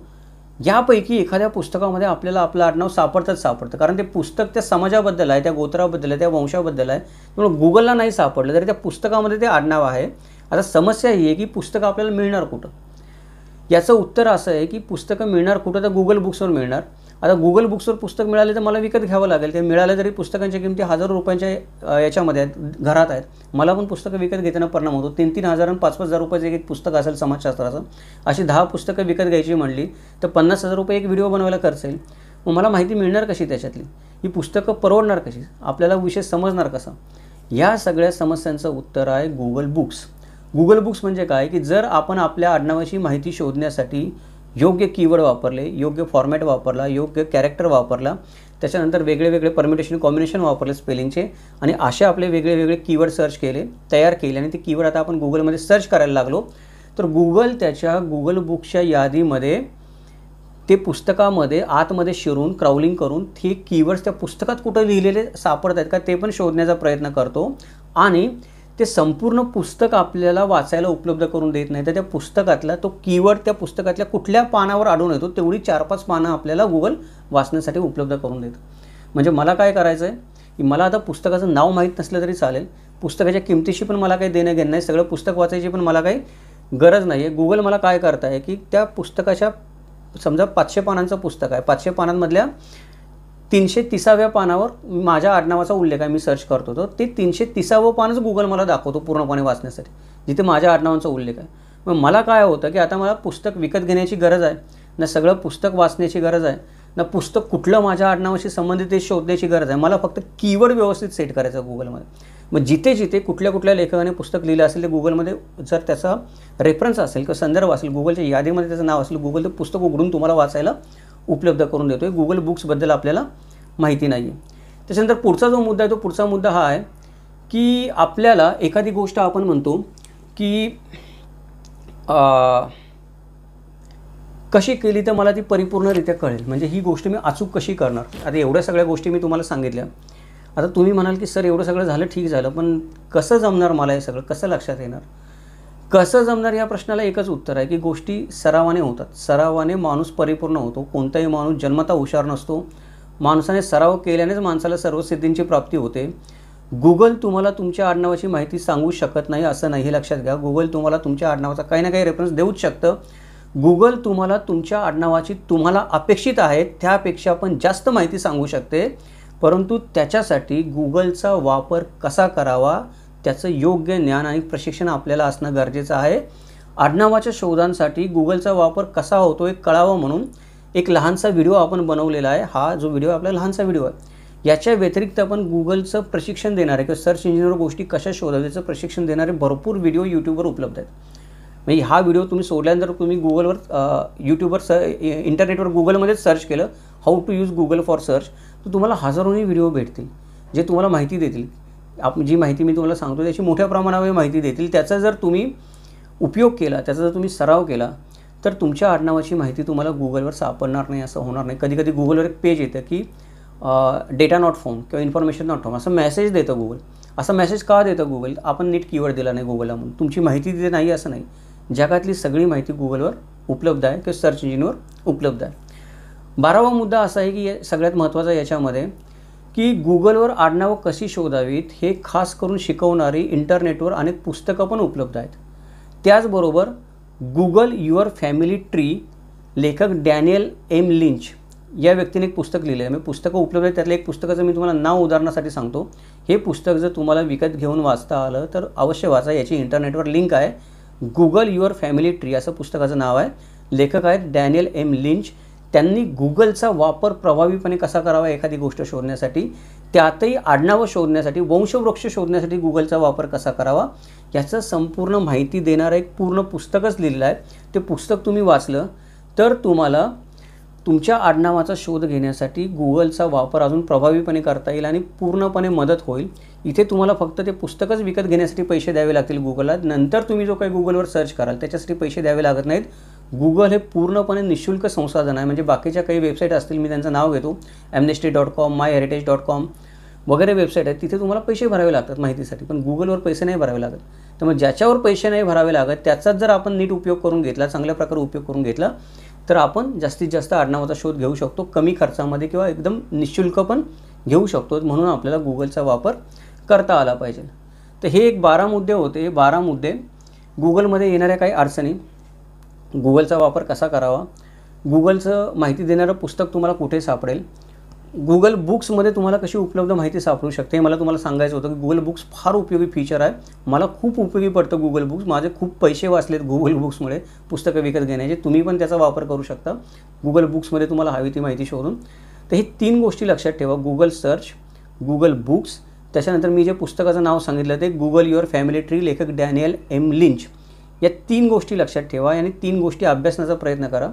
यापैकी एखाद्या पुस्तकामध्ये आपल्याला आपलं आडनाव सापडतं, कारण ते पुस्तक त्या समाजाबद्दल आहे, त्या गोत्राबद्दल आहे, त्या वंशाबद्दल आहे. त्यामुळे गुगलला नाही सापडलं तरी त्या पुस्तकामध्ये ते आडनाव आहे. आता समस्या ही आहे की पुस्तकं आपल्याला मिळणार कुठं. याचं उत्तर असं आहे की पुस्तकं मिळणार कुठं, तर गुगल बुक्सवर मिळणार. आता गुगल बुक्सवर पुस्तक मिळाले तर मला विकत घ्यावं लागेल. ते मिळालं तरी पुस्तकांच्या किमती हजारो रुपयांच्या याच्यामध्ये आहेत, घरात आहेत. मला पण पुस्तकं विकत घेताना परिणाम होतो. 3-3 हजार आणि 5-5 हजार रुपयाचं एक पुस्तक असेल समाजशास्त्राचं, अशी 10 पुस्तकं विकत घ्यायची म्हणली तर 50,000 रुपये एक व्हिडिओ बनवायला खर्च येईल. मग मला माहिती मिळणार कशी त्याच्यातली, ही पुस्तकं परवडणार कशी, आपल्याला विषय समजणार कसा. या सगळ्या समस्यांचं उत्तर आहे गुगल बुक्स. गुगल बुक्स म्हणजे काय की जर आपण आपल्या आडनावाची माहिती शोधण्यासाठी योग्य कीवर्ड वापरले, योग्य फॉर्मॅट वापरला, योग्य कॅरेक्टर वापरला, त्याच्यानंतर वेगळे परम्युटेशन कॉम्बिनेशन वापरले स्पेलिंगचे, आणि असे आपले वेगळे कीवर्ड सर्च केले, तयार केले, आणि ते कीवर्ड आता आपण गुगलमध्ये सर्च करायला लागलो तर गुगल त्याच्या गुगल बुक्सच्या यादीमध्ये ते पुस्तकामध्ये आतमध्ये शिरून क्राउलिंग करून ते कीवर्ड्स त्या पुस्तकात कुठं लिहिलेले सापडत आहेत का ते पण शोधण्याचा प्रयत्न करतो, आणि ते संपूर्ण पुस्तक आपल्याला वाचायला उपलब्ध करून देत नाही. तर त्या पुस्तकातला तो कीवर्ड त्या पुस्तकातल्या कुठल्या पानावर आढळून येतो तेवढी 4-5 पानं आपल्याला गुगल वाचण्यासाठी उपलब्ध करून देतं. म्हणजे मला काय करायचं आहे की मला आता पुस्तकाचं नाव माहीत नसलं तरी चालेल, पुस्तकाच्या किमतीशी पण मला काही देणं घेणं नाही, सगळं पुस्तक वाचायची पण मला काही गरज नाही आहे. गुगल मला काय करत आहे की त्या पुस्तकाच्या समजा 500 पानांचं पुस्तक आहे, 500 पानांमधल्या 330व्या पानावर माझ्या आडनावाचा उल्लेख आहे, मी सर्च करतो तर ते 330वं पानच गुगल मला दाखवतो पूर्णपणे वाचण्यासाठी, जिथे माझ्या आडनावाचा उल्लेख आहे. मग मला काय होतं की आता मला पुस्तक विकत घेण्याची गरज आहे ना, सगळं पुस्तक वाचण्याची गरज आहे ना, पुस्तक कुठलं माझ्या आडनावाशी संबंधित ते शोधण्याची गरज आहे. मला फक्त कीवर्ड व्यवस्थित सेट करायचा गुगलमध्ये. मग जिथे जिथे कुठल्या लेखकाने पुस्तक लिहिलं असेल ते गुगलमध्ये जर त्याचा रेफरन्स असेल किंवा संदर्भ असेल, गुगलच्या यादीमध्ये त्याचं नाव असेल, गुगल ते पुस्तक उघडून तुम्हाला वाचायला उपलब्ध करून देतो आहे. गुगल बुक्सबद्दल आपल्याला माहिती नाही आहे. त्याच्यानंतर पुढचा जो मुद्दा आहे तो पुढचा मुद्दा हा आहे की आपल्याला एखादी गोष्ट आपण म्हणतो की कशी केली तर मला ती परिपूर्णरित्या कळेल, म्हणजे ही गोष्ट मी अचूक कशी करणार. आता एवढ्या सगळ्या गोष्टी मी तुम्हाला सांगितल्या. आता तुम्ही म्हणाल की सर एवढं सगळं झालं, ठीक झालं, पण कसं जमणार मला हे सगळं, कसं लक्षात येणार, कसं जमणार या प्रश्नाला एकच उत्तर आहे की गोष्टी सरावाने होतात. सरावाने माणूस परिपूर्ण होतो. कोणताही माणूस जन्मता हुशार नसतो. माणसाने सराव केल्यानेच माणसाला सर्व सिद्धींची प्राप्ती होते. गुगल तुम्हाला तुमच्या आडनावाची माहिती सांगू शकत नाही असं नाही, हे लक्षात घ्या. गुगल तुम्हाला तुमच्या आडनावाचा काही ना काही रेफरन्स देऊच शकतं. गुगल तुम्हाला तुमच्या आडनावाची तुम्हाला अपेक्षित आहे त्यापेक्षा पण जास्त माहिती सांगू शकते, परंतु त्याच्यासाठी गुगलचा वापर कसा करावा त्याचं योग्य ज्ञान आणि प्रशिक्षण आपल्याला असणं गरजेचं आहे. आडनावाच्या शोधांसाठी गुगलचा वापर कसा होतो हे कळावं म्हणून एक लहानसा व्हिडिओ आपण बनवलेला आहे. हा जो व्हिडिओ आपला लहानसा व्हिडिओ आहे, याच्या व्यतिरिक्त आपण गुगलचं प्रशिक्षण देणारे किंवा सर्च इंजिनवर गोष्टी कशा शोधाव्याचं प्रशिक्षण देणारे भरपूर व्हिडिओ यूट्यूबवर उपलब्ध आहेत. म्हणजे हा व्हिडिओ तुम्ही सोडल्यानंतर तुम्ही गुगलवर यूट्यूबवर इंटरनेटवर गुगलमध्येच सर्च केलं how to use Google for search, तर तुम्हाला हजारोनी व्हिडिओ भेटतील जे तुम्हाला माहिती देतील. जी माहिती मी तुम्हाला सांगतो त्याची मोठ्या प्रमाणावर माहिती देतील. त्याचा जर तुम्ही उपयोग केला, त्याचा जर तुम्ही सराव केला तर तुमच्या आडनावाची माहिती तुम्हाला गुगलवर सापडणार नाही, असं होणार नाही. कधी कधी गुगलवर एक पेज येतं की डेटा नॉट फाउंड किंवा इन्फॉर्मेशन नॉट फाउंड असं मेसेज देतं गुगल. असा मेसेज का देतं गुगल, आपण नीट कीवर्ड दिला नाही गुगलला म्हणून तुमची माहिती तिथे नाही असं नाही. जगातली सगळी माहिती गुगलवर उपलब्ध आहे किंवा सर्च इंजिनवर उपलब्ध आहे. 12वा मुद्दा असा आहे की सगळ्यात महत्त्वाचा याच्यामध्ये की गुगलवर आडनावं कशी शोधावीत हे खास करून शिकवणारी इंटरनेटवर अनेक पुस्तकं पण उपलब्ध आहेत. त्याचबरोबर गुगल युअर फॅमिली ट्री, लेखक डॅनियल एम लिंच या व्यक्तीने एक पुस्तक लिहिलं आहे. मी पुस्तकं उपलब्ध आहेत, त्यातलं एक पुस्तकाचं मी तुम्हाला नाव उदाहरणासाठी सांगतो. हे पुस्तक जर तुम्हाला विकत घेऊन वाचता आलं तर अवश्य वाचा. याची इंटरनेटवर लिंक आहे. गुगल युअर फॅमिली ट्री असं पुस्तकाचं नाव आहे. लेखक आहेत डॅनियल एम लिंच. त्यांनी गुगलचा वापर प्रभावीपणे कसा करावा एखादी गोष्ट शोधण्यासाठी, त्यातही आडनावं शोधण्यासाठी, वंशवृक्ष शोधण्यासाठी गुगलचा वापर कसा करावा याचं संपूर्ण माहिती देणारं एक पूर्ण पुस्तकच लिहिलेलं आहे. ते पुस्तक तुम्ही वाचलं तर तुम्हाला तुमच्या आडनावाचा शोध घेण्यासाठी गुगलचा वापर अजून प्रभावीपणे करता येईल आणि पूर्णपणे मदत होईल. इथे तुम्हाला फक्त ते पुस्तकच विकत घेण्यासाठी पैसे द्यावे लागतील गुगलला. नंतर तुम्ही जो काही गुगलवर सर्च कराल त्याच्यासाठी पैसे द्यावे लागत नाहीत. गुगल हे पूर्णपणे निःशुल्क संसाधन आहे. म्हणजे बाकीच्या काही वेबसाईट असतील, मी त्यांचं नाव घेतो, amnesty.com, myheritage.com वगैरे वेबसाईट आहेत, तिथे तुम्हाला पैसे भरावे लागतात माहितीसाठी, पण गुगलवर पैसे नाही भरावे लागत. त्यामुळे ज्याच्यावर पैसे नाही भरावे लागत त्याचाच जर आपण नीट उपयोग करून घेतला, चांगल्या प्रकारे उपयोग करून घेतला तर आपण जास्तीत जास्त आडनावाचा शोध घेऊ शकतो, कमी खर्चामध्ये किंवा एकदम निःशुल्क पण घेऊ शकतो. म्हणून आपल्याला गुगलचा वापर करता आला पाहिजे. तर हे एक 12 मुद्दे होते. 12 मुद्दे गुगलमध्ये येणाऱ्या काही अडचणी, गुगलचा वापर कसा करावा, गुगलचं माहिती देणारं पुस्तक तुम्हाला कुठे सापडेल, गुगल बुक्समध्ये तुम्हाला कशी उपलब्ध माहिती सापडू शकते हे मला तुम्हाला सांगायचं होतं. की गुगल बुक्स फार उपयोगी फीचर आहे. मला खूप उपयोगी पडतं गुगल बुक्स. माझे खूप पैसे वाचलेत गुगल बुक्समुळे पुस्तकं विकत घेण्याचे. तुम्ही पण त्याचा वापर करू शकता गुगल बुक्समध्ये तुम्हाला हवी ती माहिती शोधून. तर ही 3 गोष्टी लक्षात ठेवा, गुगल सर्च, गुगल बुक्स, त्याच्यानंतर मी जे पुस्तकाचं नाव सांगितलं ते गुगल युअर फॅमिली ट्री, लेखक डॅनियल एम लिंच. या 3 गोष्टी लक्षात ठेवा आणि 3 गोष्टी अभ्यासण्याचा प्रयत्न करा.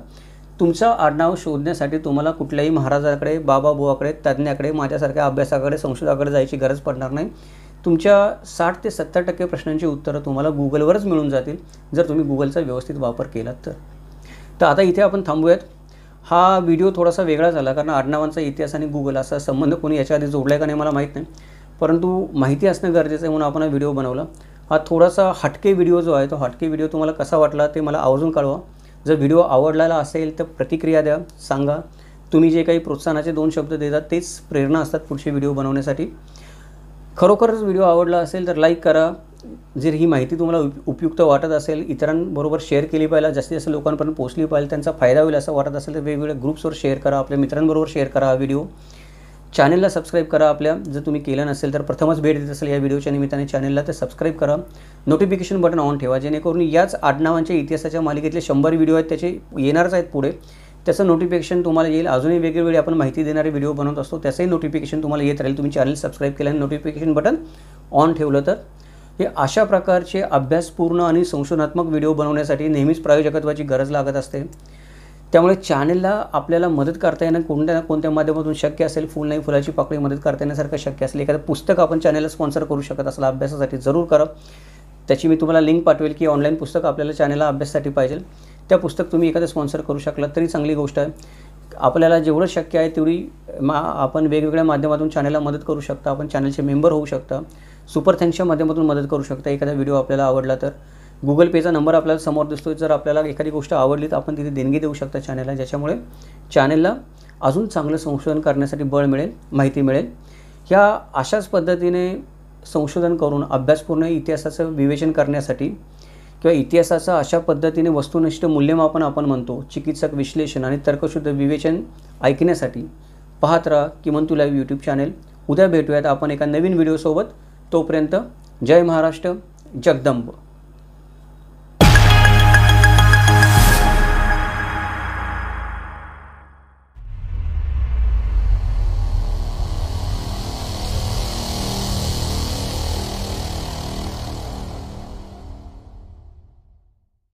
तुमचं आडनाव शोधण्यासाठी तुम्हाला कुठल्याही महाराजाकडे, बाबा बुवाकडे, तज्ज्ञाकडे, माझ्यासारख्या अभ्यासाकडे, संशोधकाकडे जायची गरज पडणार नाही. तुमच्या 60 ते 70% प्रश्नांची उत्तरं तुम्हाला गुगलवरच मिळून जातील जर तुम्ही गुगलचा व्यवस्थित वापर केलात तर. तर आता इथे आपण थांबूयात. हा व्हिडिओ थोडासा वेगळा झाला कारण आडनावांचा इतिहास आणि गुगल असा संबंध कोणी याच्या आधी जोडला आहे का नाही मला माहीत नाही, परंतु माहिती असणं गरजेचं आहे म्हणून आपण हा व्हिडिओ बनवला. हा थोडासा हटके व्हिडिओ जो आहे तो हटके व्हिडिओ तुम्हाला कसा वाटला ते मला आवर्जून कळवा. जर व्हिडिओ आवडलेला असेल तर प्रतिक्रिया द्या, सांगा. तुम्ही जे काही प्रोत्साहनाचे 2 शब्द देतात तेच प्रेरणा असतात पुढचे व्हिडिओ बनवण्यासाठी. खरोखरच व्हिडिओ आवडला असेल तर लाईक करा. जर ही माहिती तुम्हाला उपयुक्त वाटत असेल, इतरांबरोबर शेअर केली पाहिजे, जास्तीत जास्त लोकांपर्यंत पोहोचली पाहिजे, त्यांचा फायदा होईल असं वाटत असेल तर वेगवेगळ्या ग्रुप्सवर शेअर करा, आपल्या मित्रांबरोबर शेअर करा हा व्हिडिओ. चॅनलला सबस्क्राईब करा आपल्या, जर तुम्ही केलं नसेल तर प्रथमच भेट देत असेल या व्हिडिओच्या निमित्ताने चॅनलला तर सबस्क्राईब करा. नोटिफिकेशन बटन ऑन ठेवा जेणेकरून याच आडनावांच्या इतिहासाच्या मालिकेतले 100 व्हिडिओ आहेत त्याचे येणारच आहेत पुढे, त्याचं नोटिफिकेशन तुम्हाला येईल. अजूनही वेगवेगळे आपण माहिती देणारे व्हिडिओ बनवत असतो, त्याचंही नोटिफिकेशन तुम्हाला येत राहील. तुम्ही चॅनल सबस्क्राईब केलं आणि नोटिफिकेशन बटन ऑन ठेवलं तर. हे अशा प्रकारचे अभ्यासपूर्ण आणि संशोधनात्मक व्हिडिओ बनवण्यासाठी नेहमीच प्रायोजकत्वाची गरज लागत असते. त्यामुळे चॅनलला आपल्याला मदत करता येणं कोणत्या ना कोणत्या माध्यमातून शक्य असेल. फुल नाही फुलाची पाकळी मदत करता येण्यासारखं शक्य असेल. एखादं पुस्तक आपण चॅनलला स्पॉन्सर करू शकत असेल अभ्यासासाठी जरूर करा. त्याची मी तुम्हाला लिंक पाठवेल की ऑनलाईन पुस्तक आपल्याला चॅनलला अभ्यासासाठी पाहिजे, त्या पुस्तक तुम्ही एखादं स्पॉन्सर करू शकला तरी चांगली गोष्ट आहे. आपल्याला जेवढं शक्य आहे तेवढी आपण वेगवेगळ्या माध्यमातून चॅनलला मदत करू शकता. आपण चॅनलचे मेंबर होऊ शकता, सुपर थँक्सच्या माध्यमातून मदत करू शकता. एखादा व्हिडिओ आपल्याला आवडला तर गुगल पेचा नंबर आपल्याला समोर दिसतो. जर आपल्याला एखादी गोष्ट आवडली तर आपण तिथे देणगी देऊ शकता चॅनलला, ज्याच्यामुळे चॅनलला अजून चांगलं संशोधन करण्यासाठी बळ मिळेल, माहिती मिळेल. ह्या अशाच पद्धतीने संशोधन करून अभ्यासपूर्ण इतिहासाचं विवेचन करण्यासाठी किंवा इतिहासाचं अशा पद्धतीने वस्तुनिष्ठ मूल्यमापन आपण म्हणतो, चिकित्सक विश्लेषण आणि तर्कशुद्ध विवेचन ऐकण्यासाठी पाहत राहा किमंतू लाईव्ह यूट्यूब चॅनल. उद्या भेटूयात आपण एका नवीन व्हिडिओसोबत. तोपर्यंत जय महाराष्ट्र, जगदंब.